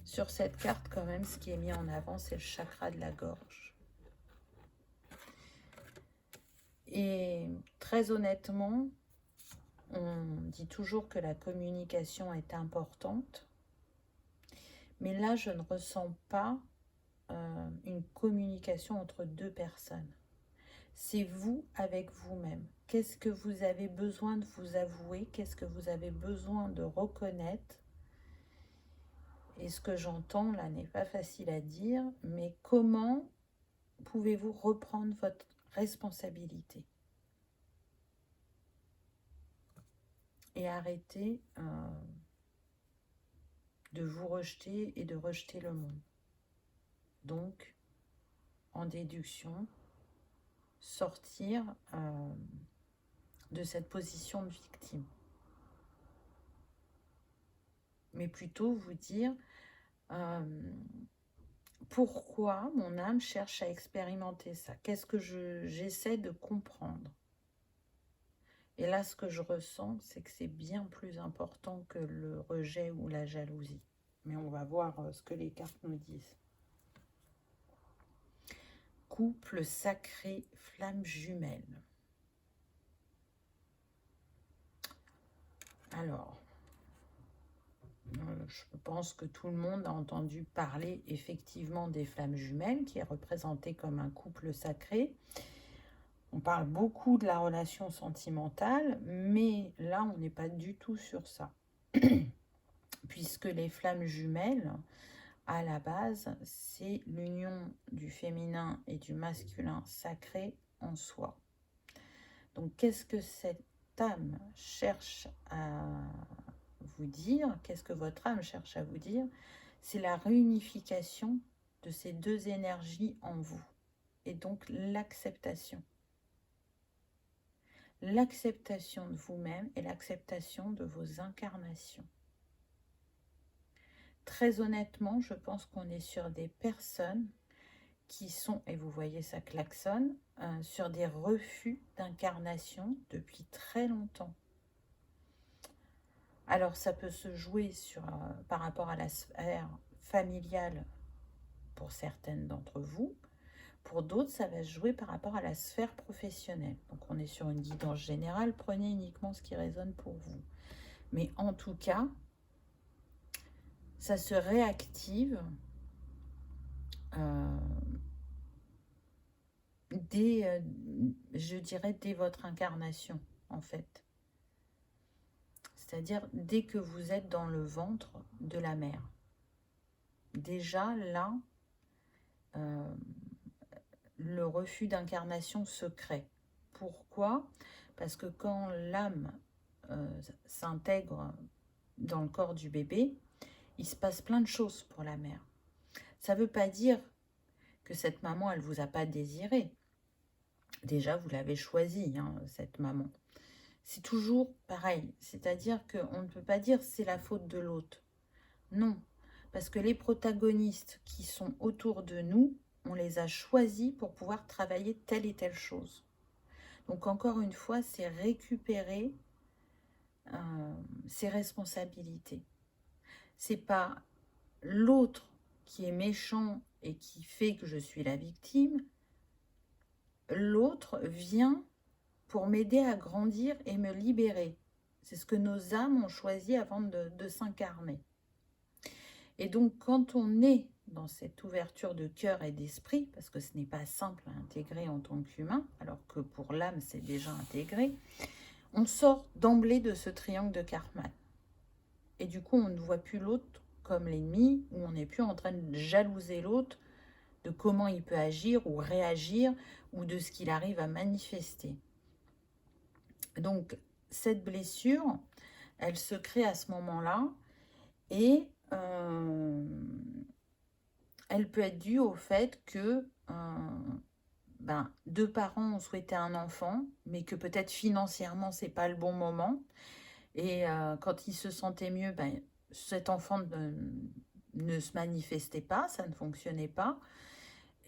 sur cette carte quand même, ce qui est mis en avant, c'est le chakra de la gorge. Et très honnêtement, on dit toujours que la communication est importante, mais là, je ne ressens pas une communication entre deux personnes. C'est vous avec vous-même. Qu'est-ce que vous avez besoin de vous avouer? Qu'est-ce que vous avez besoin de reconnaître? Et ce que j'entends là n'est pas facile à dire, mais comment pouvez-vous reprendre votre responsabilité et arrêter de vous rejeter et de rejeter le monde? Donc, en déduction, sortir de cette position de victime. Mais plutôt vous dire pourquoi mon âme cherche à expérimenter ça. Qu'est-ce que j'essaie de comprendre? Et là, ce que je ressens, c'est que c'est bien plus important que le rejet ou la jalousie. Mais on va voir ce que les cartes nous disent. Couple sacré, flamme jumelle. Alors, je pense que tout le monde a entendu parler effectivement des flammes jumelles, qui est représenté comme un couple sacré. On parle beaucoup de la relation sentimentale, mais là, on n'est pas du tout sur ça. puisque les flammes jumelles, à la base, c'est l'union du féminin et du masculin sacré en soi. Donc, qu'est-ce que cette âme cherche à vous dire? Qu'est-ce que votre âme cherche à vous dire? C'est la réunification de ces deux énergies en vous. Et donc, l'acceptation. L'acceptation de vous-même et l'acceptation de vos incarnations. Très honnêtement, je pense qu'on est sur des personnes qui sont, et vous voyez ça klaxonne, sur des refus d'incarnation depuis très longtemps. Alors ça peut se jouer par rapport à la sphère familiale pour certaines d'entre vous. Pour d'autres, ça va se jouer par rapport à la sphère professionnelle. Donc on est sur une guidance générale, prenez uniquement ce qui résonne pour vous. Mais en tout cas, ça se réactive je dirais, dès votre incarnation, en fait. C'est-à-dire dès que vous êtes dans le ventre de la mère. Déjà, là, le refus d'incarnation se crée. Pourquoi? Parce que quand l'âme s'intègre dans le corps du bébé, il se passe plein de choses pour la mère. Ça ne veut pas dire que cette maman, elle ne vous a pas désiré. Déjà, vous l'avez choisie, hein, cette maman. C'est toujours pareil, c'est-à-dire qu'on ne peut pas dire c'est la faute de l'autre. Non, parce que les protagonistes qui sont autour de nous, on les a choisis pour pouvoir travailler telle et telle chose. Donc encore une fois, c'est récupérer ses responsabilités. C'est pas l'autre qui est méchant et qui fait que je suis la victime. L'autre vient pour m'aider à grandir et me libérer. C'est ce que nos âmes ont choisi avant de s'incarner. Et donc, quand on est dans cette ouverture de cœur et d'esprit, parce que ce n'est pas simple à intégrer en tant qu'humain, alors que pour l'âme, c'est déjà intégré, on sort d'emblée de ce triangle de Karman. Et du coup, on ne voit plus l'autre comme l'ennemi, ou on n'est plus en train de jalouser l'autre de comment il peut agir ou réagir, ou de ce qu'il arrive à manifester. Donc, cette blessure, elle se crée à ce moment-là et elle peut être due au fait que deux parents ont souhaité un enfant, mais que peut-être financièrement, c'est pas le bon moment. Et quand ils se sentaient mieux, cet enfant ne se manifestait pas, ça ne fonctionnait pas.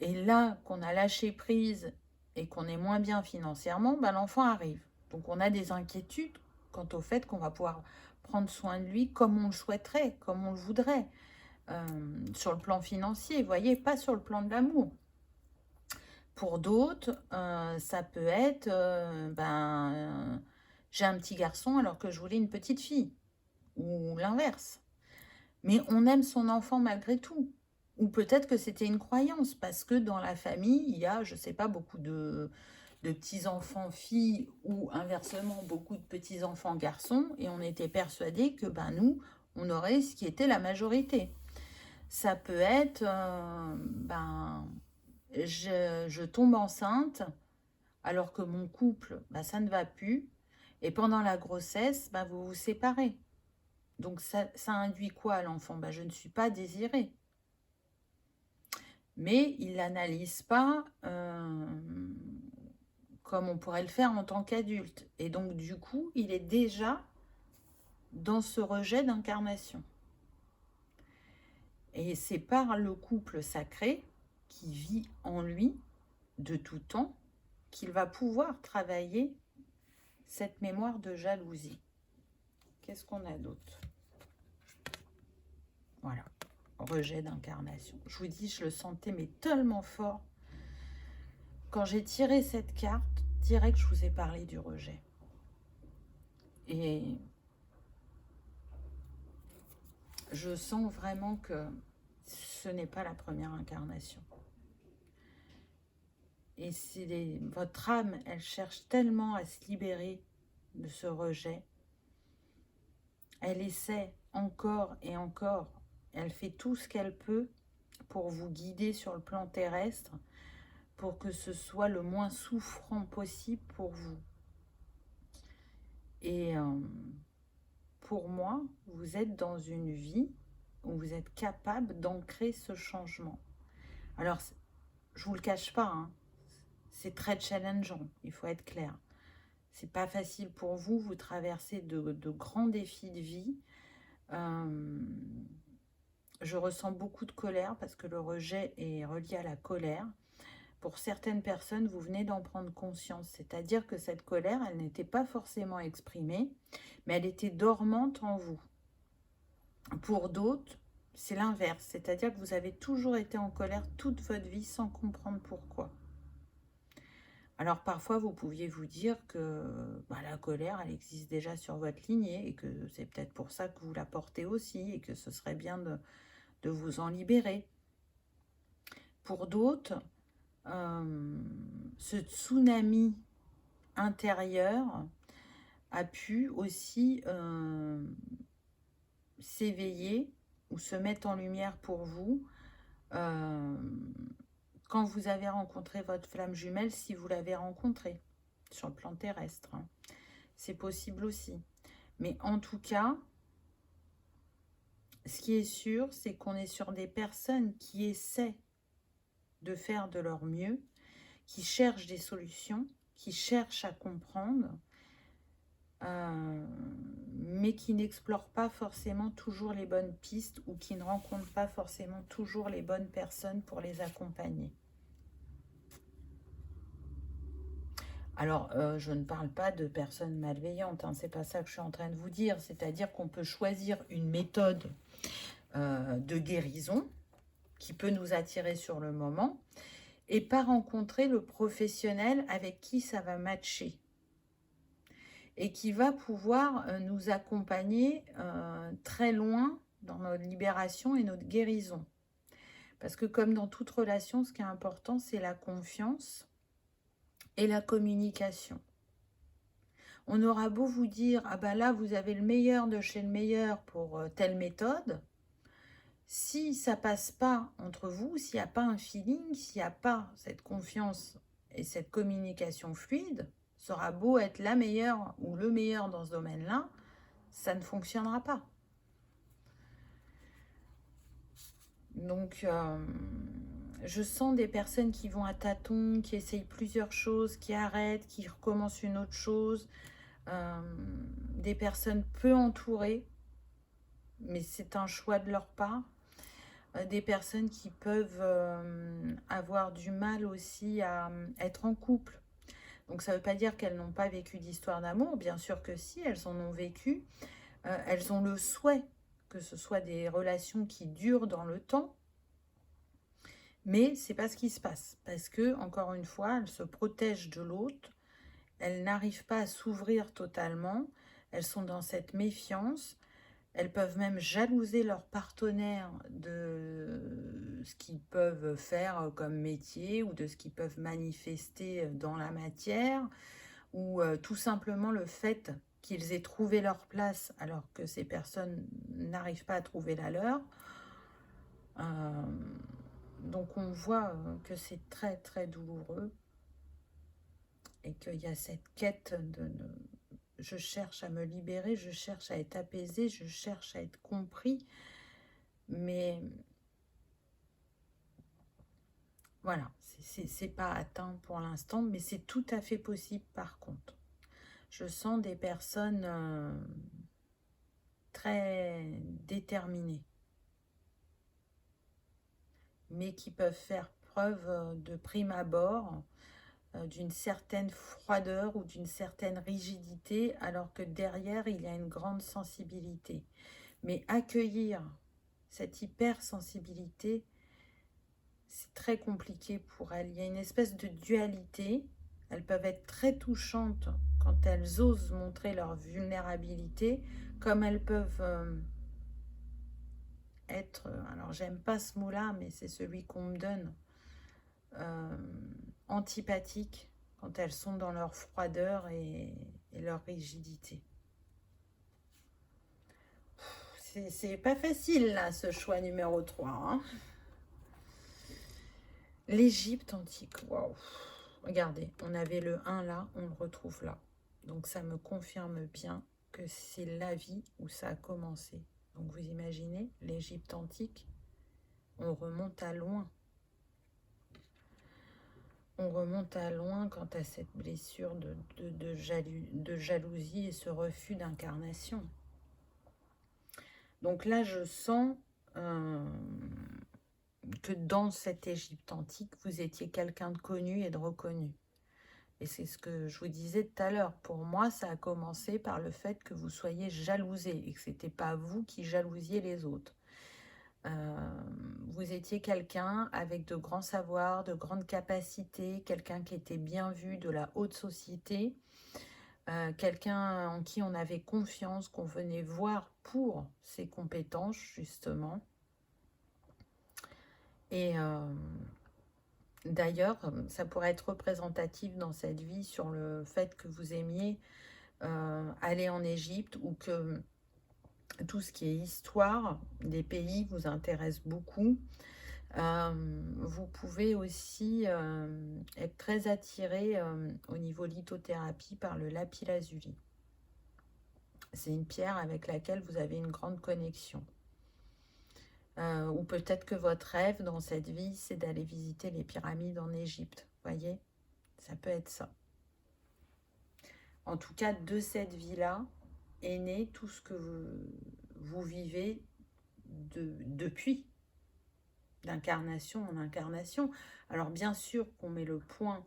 Et là, qu'on a lâché prise et qu'on est moins bien financièrement, l'enfant arrive. Donc on a des inquiétudes quant au fait qu'on va pouvoir prendre soin de lui comme on le souhaiterait, comme on le voudrait, sur le plan financier, vous voyez, pas sur le plan de l'amour. Pour d'autres, ça peut être, j'ai un petit garçon alors que je voulais une petite fille, ou l'inverse. Mais on aime son enfant malgré tout. Ou peut-être que c'était une croyance, parce que dans la famille, il y a, je ne sais pas, beaucoup de petits-enfants filles, ou inversement, beaucoup de petits-enfants garçons, et on était persuadés que nous, on aurait ce qui était la majorité. Ça peut être, je tombe enceinte, alors que mon couple, ça ne va plus, et pendant la grossesse, vous vous séparez. Donc ça induit quoi à l'enfant? Je ne suis pas désirée. Mais il l'analyse pas comme on pourrait le faire en tant qu'adulte. Et donc du coup, il est déjà dans ce rejet d'incarnation. Et c'est par le couple sacré qui vit en lui de tout temps qu'il va pouvoir travailler cette mémoire de jalousie. Qu'est-ce qu'on a d'autre? Voilà, rejet d'incarnation. Je vous dis, je le sentais mais tellement fort. Quand j'ai tiré cette carte, direct, je vous ai parlé du rejet. Et je sens vraiment que ce n'est pas la première incarnation. Et votre âme, elle cherche tellement à se libérer de ce rejet. Elle essaie encore et encore. Elle fait tout ce qu'elle peut pour vous guider sur le plan terrestre, pour que ce soit le moins souffrant possible pour vous. Et pour moi, vous êtes dans une vie où vous êtes capable d'ancrer ce changement. Alors, je vous le cache pas, hein, c'est très challengeant, il faut être clair. C'est pas facile pour vous, vous traversez de grands défis de vie. Je ressens beaucoup de colère parce que le rejet est relié à la colère. Pour certaines personnes, vous venez d'en prendre conscience, c'est-à-dire que cette colère, elle n'était pas forcément exprimée, mais elle était dormante en vous. Pour d'autres, c'est l'inverse, c'est-à-dire que vous avez toujours été en colère toute votre vie sans comprendre pourquoi. Alors parfois, vous pouviez vous dire que la colère, elle existe déjà sur votre lignée et que c'est peut-être pour ça que vous la portez aussi et que ce serait bien de vous en libérer. Pour d'autres, ce tsunami intérieur a pu aussi s'éveiller ou se mettre en lumière pour vous quand vous avez rencontré votre flamme jumelle, si vous l'avez rencontrée sur le plan terrestre. C'est possible aussi. Mais en tout cas, ce qui est sûr, c'est qu'on est sur des personnes qui essaient de faire de leur mieux, qui cherchent des solutions, qui cherchent à comprendre, mais qui n'explorent pas forcément toujours les bonnes pistes ou qui ne rencontrent pas forcément toujours les bonnes personnes pour les accompagner. Alors, je ne parle pas de personnes malveillantes, hein, c'est pas ça que je suis en train de vous dire, c'est-à-dire qu'on peut choisir une méthode de guérison qui peut nous attirer sur le moment et pas rencontrer le professionnel avec qui ça va matcher et qui va pouvoir nous accompagner très loin dans notre libération et notre guérison. Parce que comme dans toute relation, ce qui est important, c'est la confiance et la communication. On aura beau vous dire, ah ben là, vous avez le meilleur de chez le meilleur pour telle méthode. Si ça passe pas entre vous, s'il n'y a pas un feeling, s'il n'y a pas cette confiance et cette communication fluide, ça aura beau être la meilleure ou le meilleur dans ce domaine-là, ça ne fonctionnera pas. Donc, je sens des personnes qui vont à tâtons, qui essayent plusieurs choses, qui arrêtent, qui recommencent une autre chose. Des personnes peu entourées, mais c'est un choix de leur part. Des personnes qui peuvent avoir du mal aussi à être en couple. Donc ça ne veut pas dire qu'elles n'ont pas vécu d'histoire d'amour, bien sûr que si, elles en ont vécu. Elles ont le souhait que ce soit des relations qui durent dans le temps, mais c'est pas ce qui se passe, parce que, encore une fois, elles se protègent de l'autre, elles n'arrivent pas à s'ouvrir totalement, elles sont dans cette méfiance. Elles peuvent même jalouser leur partenaire de ce qu'ils peuvent faire comme métier ou de ce qu'ils peuvent manifester dans la matière ou tout simplement le fait qu'ils aient trouvé leur place alors que ces personnes n'arrivent pas à trouver la leur. Donc on voit que c'est très très douloureux et qu'il y a cette quête de... Je cherche à me libérer, je cherche à être apaisée, je cherche à être compris. Mais voilà, c'est pas atteint pour l'instant, mais c'est tout à fait possible par contre. Je sens des personnes très déterminées, mais qui peuvent faire preuve de prime abord d'une certaine froideur ou d'une certaine rigidité, alors que derrière, il y a une grande sensibilité. Mais accueillir cette hypersensibilité, c'est très compliqué pour elles. Il y a une espèce de dualité. Elles peuvent être très touchantes quand elles osent montrer leur vulnérabilité, comme elles peuvent être, alors j'aime pas ce mot-là, mais c'est celui qu'on me donne, antipathiques quand elles sont dans leur froideur et leur rigidité. c'est pas facile, là, ce choix numéro 3. Hein. L'Égypte antique, waouh. Regardez, on avait le 1 là, on le retrouve là. Donc ça me confirme bien que c'est la vie où ça a commencé. Donc vous imaginez, l'Égypte antique, on remonte à loin. On remonte à loin quant à cette blessure de jalousie et ce refus d'incarnation. Donc là, je sens que dans cette Égypte antique, vous étiez quelqu'un de connu et de reconnu. Et c'est ce que je vous disais tout à l'heure. Pour moi, ça a commencé par le fait que vous soyez jalousé et que ce n'était pas vous qui jalousiez les autres. Vous étiez quelqu'un avec de grands savoirs, de grandes capacités, quelqu'un qui était bien vu de la haute société, quelqu'un en qui on avait confiance, qu'on venait voir pour ses compétences, justement. Et d'ailleurs, ça pourrait être représentatif dans cette vie sur le fait que vous aimiez aller en Égypte ou que tout ce qui est histoire des pays vous intéresse beaucoup. Vous pouvez aussi être très attiré au niveau lithothérapie par le lapis-lazuli. C'est une pierre avec laquelle vous avez une grande connexion. Ou peut-être que votre rêve dans cette vie, c'est d'aller visiter les pyramides en Égypte. Voyez, ça peut être ça. En tout cas, de cette vie-là est né tout ce que vous vivez depuis, d'incarnation en incarnation. Alors bien sûr qu'on met le point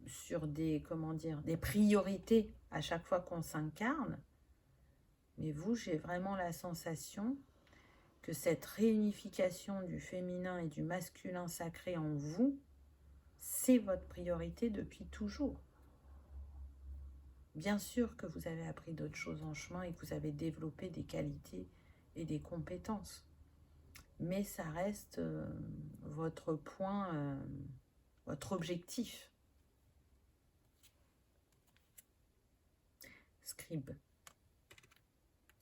sur des priorités à chaque fois qu'on s'incarne, mais vous, j'ai vraiment la sensation que cette réunification du féminin et du masculin sacré en vous, c'est votre priorité depuis toujours. Bien sûr que vous avez appris d'autres choses en chemin et que vous avez développé des qualités et des compétences. Mais ça reste votre point, votre objectif. Scribe.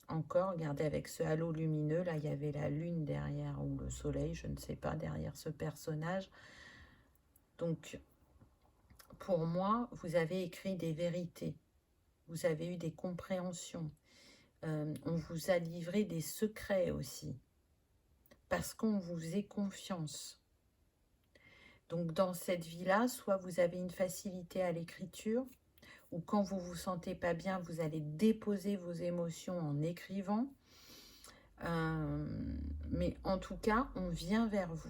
Encore, regardez avec ce halo lumineux, là il y avait la lune derrière ou le soleil, je ne sais pas, derrière ce personnage. Donc, pour moi, vous avez écrit des vérités, vous avez eu des compréhensions, on vous a livré des secrets aussi, parce qu'on vous faisait confiance. Donc, dans cette vie-là, soit vous avez une facilité à l'écriture, ou quand vous vous sentez pas bien, vous allez déposer vos émotions en écrivant. Mais en tout cas, on vient vers vous.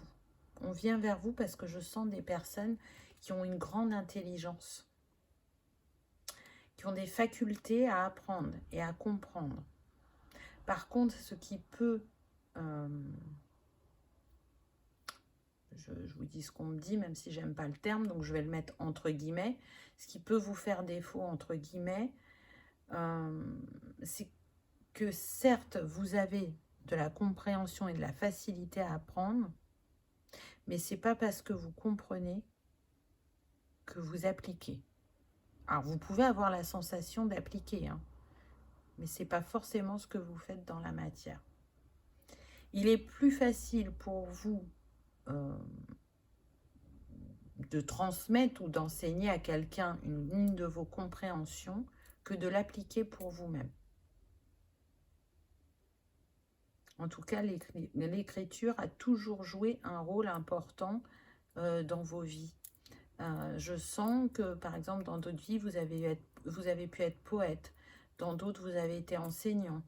On vient vers vous parce que je sens des personnes qui ont une grande intelligence, qui ont des facultés à apprendre et à comprendre. Par contre, ce qui peut... je vous dis ce qu'on me dit, même si j'aime pas le terme, donc je vais le mettre entre guillemets. Ce qui peut vous faire défaut, entre guillemets, c'est que certes, vous avez de la compréhension et de la facilité à apprendre, mais c'est pas parce que vous comprenez que vous appliquez. Alors, vous pouvez avoir la sensation d'appliquer, hein, mais c'est pas forcément ce que vous faites dans la matière. Il est plus facile pour vous de transmettre ou d'enseigner à quelqu'un une de vos compréhensions que de l'appliquer pour vous-même. En tout cas, l'écriture a toujours joué un rôle important dans vos vies. Je sens que, par exemple, dans d'autres vies, vous avez pu être poète. Dans d'autres, vous avez été enseignant.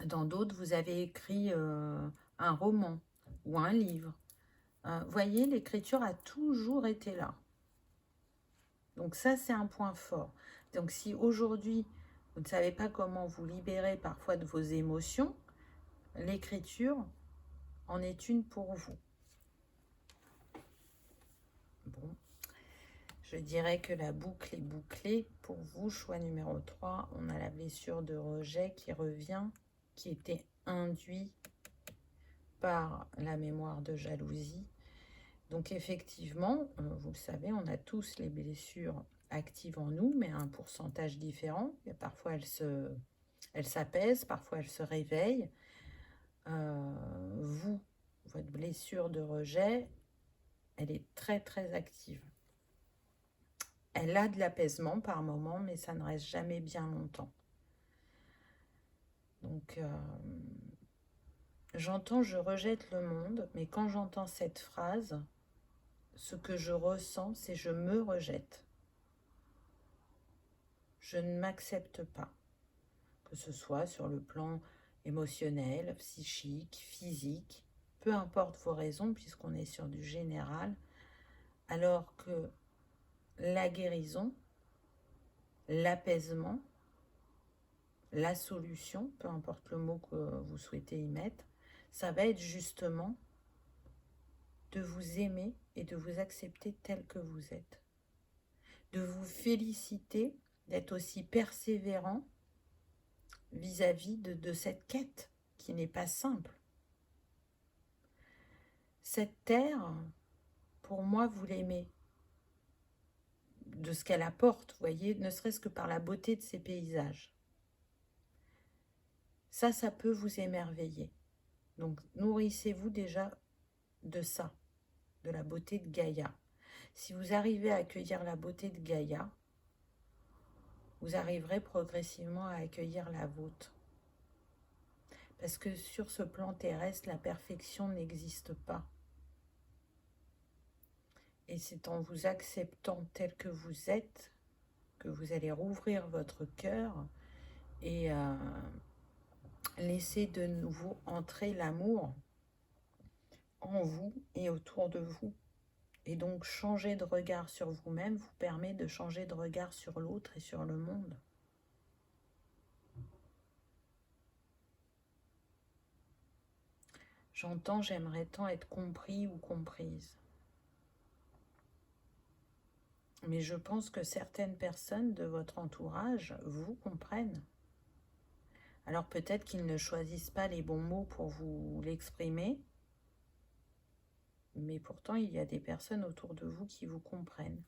Dans d'autres, vous avez écrit un roman ou un livre. Voyez, l'écriture a toujours été là. Donc ça, c'est un point fort. Donc si aujourd'hui, vous ne savez pas comment vous libérer parfois de vos émotions, l'écriture en est une pour vous. Bon, je dirais que la boucle est bouclée. Pour vous, choix numéro 3, on a la blessure de rejet qui revient, qui était induite par la mémoire de jalousie. Donc effectivement, vous le savez, on a tous les blessures actives en nous, mais à un pourcentage différent. Et parfois, Elle s'apaise, parfois elle se réveille. Votre blessure de rejet, elle est très très active. Elle a de l'apaisement par moment, mais ça ne reste jamais bien longtemps. Donc, j'entends « je rejette le monde », mais quand j'entends cette phrase, ce que je ressens, c'est « je me rejette ». Je ne m'accepte pas, que ce soit sur le plan émotionnel, psychique, physique, peu importe vos raisons, puisqu'on est sur du général, alors que la guérison, l'apaisement, la solution, peu importe le mot que vous souhaitez y mettre, ça va être justement de vous aimer et de vous accepter tel que vous êtes. De vous féliciter d'être aussi persévérant vis-à-vis de cette quête qui n'est pas simple. Cette terre, pour moi, vous l'aimez. De ce qu'elle apporte, vous voyez, ne serait-ce que par la beauté de ses paysages. Ça peut vous émerveiller. Donc, nourrissez-vous déjà de ça, de la beauté de Gaïa. Si vous arrivez à accueillir la beauté de Gaïa, vous arriverez progressivement à accueillir la vôtre. Parce que sur ce plan terrestre, la perfection n'existe pas. Et c'est en vous acceptant tel que vous êtes que vous allez rouvrir votre cœur et laisser de nouveau entrer l'amour en vous et autour de vous. Et donc changer de regard sur vous-même vous permet de changer de regard sur l'autre et sur le monde. J'entends « j'aimerais tant être compris ou comprise ». Mais je pense que certaines personnes de votre entourage vous comprennent. Alors peut-être qu'ils ne choisissent pas les bons mots pour vous l'exprimer, mais pourtant il y a des personnes autour de vous qui vous comprennent.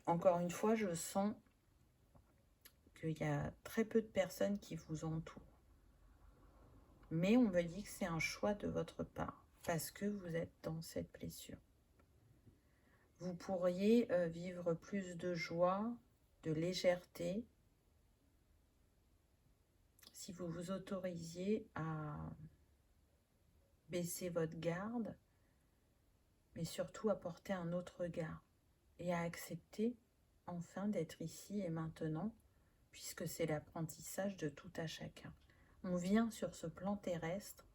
Encore une fois, je sens qu'il y a très peu de personnes qui vous entourent. Mais on me dit que c'est un choix de votre part, parce que vous êtes dans cette blessure. Vous pourriez vivre plus de joie, de légèreté, si vous vous autorisiez à baisser votre garde, mais surtout à porter un autre regard et à accepter enfin d'être ici et maintenant, puisque c'est l'apprentissage de tout à chacun. On vient sur ce plan terrestre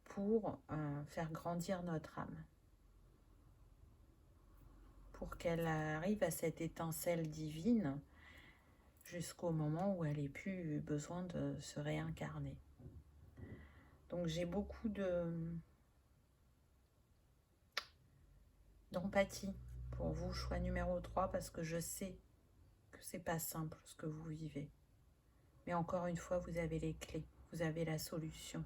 pour faire grandir notre âme, pour qu'elle arrive à cette étincelle divine jusqu'au moment où elle n'ait plus besoin de se réincarner. Donc j'ai beaucoup d'empathie pour vous, choix numéro 3, parce que je sais que c'est pas simple ce que vous vivez. Mais encore une fois, vous avez les clés, vous avez la solution.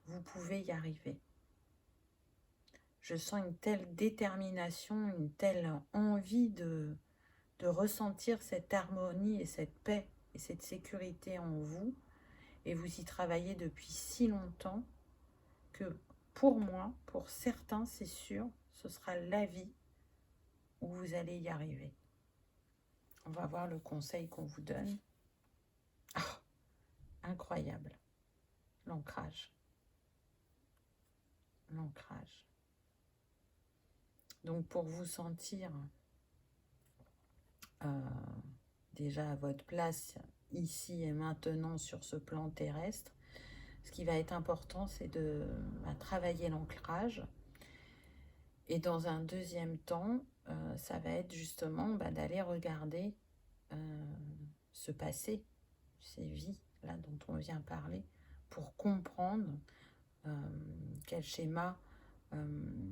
Vous pouvez y arriver. Je sens une telle détermination, une telle envie de ressentir cette harmonie et cette paix et cette sécurité en vous. Et vous y travaillez depuis si longtemps que pour moi, pour certains, c'est sûr, ce sera la vie où vous allez y arriver. On va voir le conseil qu'on vous donne. Ah, incroyable. L'ancrage. L'ancrage. Donc pour vous sentir déjà à votre place ici et maintenant sur ce plan terrestre, ce qui va être important, c'est de travailler l'ancrage. Et dans un deuxième temps, ça va être justement d'aller regarder ce passé, ces vies là dont on vient parler, pour comprendre quels schémas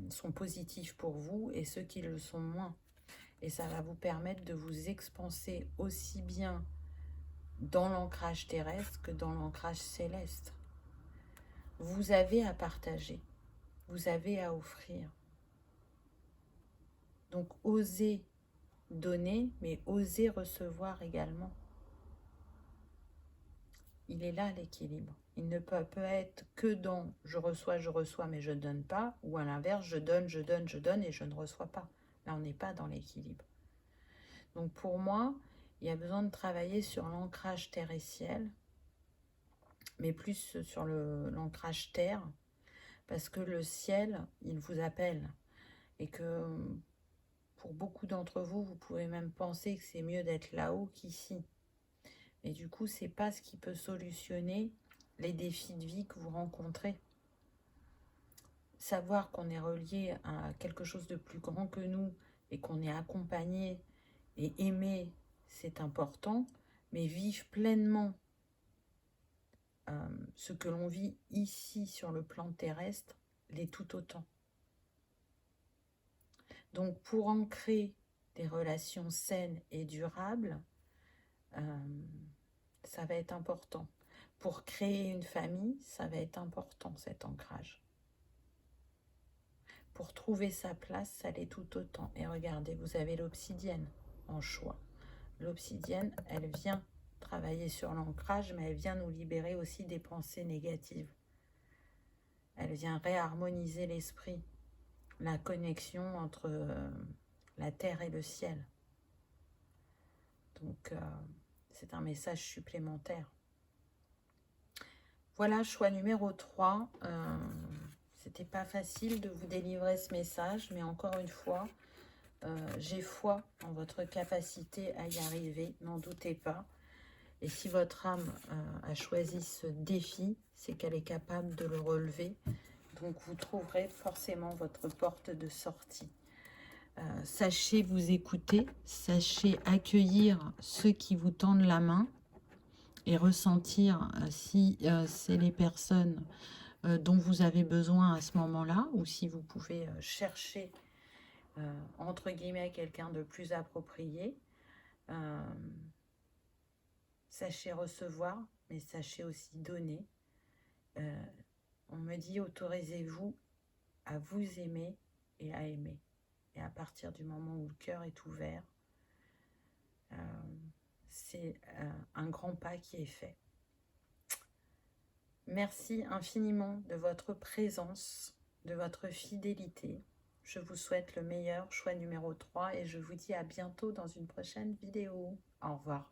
sont positifs pour vous et ceux qui le sont moins. Et ça va vous permettre de vous expanser aussi bien dans l'ancrage terrestre que dans l'ancrage céleste. Vous avez à partager, vous avez à offrir. Donc osez donner, mais oser recevoir également. Il est là l'équilibre. Il ne peut être que dans je reçois, mais je ne donne pas, ou à l'inverse, je donne et je ne reçois pas. Là, on n'est pas dans l'équilibre. Donc pour moi, il y a besoin de travailler sur l'ancrage terre et ciel, mais plus sur l'ancrage terre, parce que le ciel, il vous appelle. Et que pour beaucoup d'entre vous, vous pouvez même penser que c'est mieux d'être là-haut qu'ici. Et du coup, c'est pas ce qui peut solutionner les défis de vie que vous rencontrez. Savoir qu'on est relié à quelque chose de plus grand que nous et qu'on est accompagné et aimé, c'est important, mais vivre pleinement ce que l'on vit ici sur le plan terrestre l'est tout autant. Donc pour ancrer des relations saines et durables, ça va être important. Pour créer une famille, ça va être important cet ancrage. Pour trouver sa place, ça l'est tout autant. Et regardez, vous avez l'obsidienne en choix. L'obsidienne, elle vient travailler sur l'ancrage, mais elle vient nous libérer aussi des pensées négatives. Elle vient réharmoniser l'esprit, la connexion entre la terre et le ciel. Donc, c'est un message supplémentaire. Voilà, choix numéro 3. C'était pas facile de vous délivrer ce message, mais encore une fois, j'ai foi en votre capacité à y arriver, n'en doutez pas. Et si votre âme a choisi ce défi, c'est qu'elle est capable de le relever. Donc vous trouverez forcément votre porte de sortie. Sachez vous écouter, sachez accueillir ceux qui vous tendent la main et ressentir si c'est les personnes dont vous avez besoin à ce moment-là, ou si vous pouvez chercher entre guillemets quelqu'un de plus approprié. Sachez recevoir, mais sachez aussi donner. On me dit, autorisez-vous à vous aimer et à aimer. Et à partir du moment où le cœur est ouvert, c'est un grand pas qui est fait. Merci infiniment de votre présence, de votre fidélité. Je vous souhaite le meilleur, choix numéro 3, et je vous dis à bientôt dans une prochaine vidéo. Au revoir.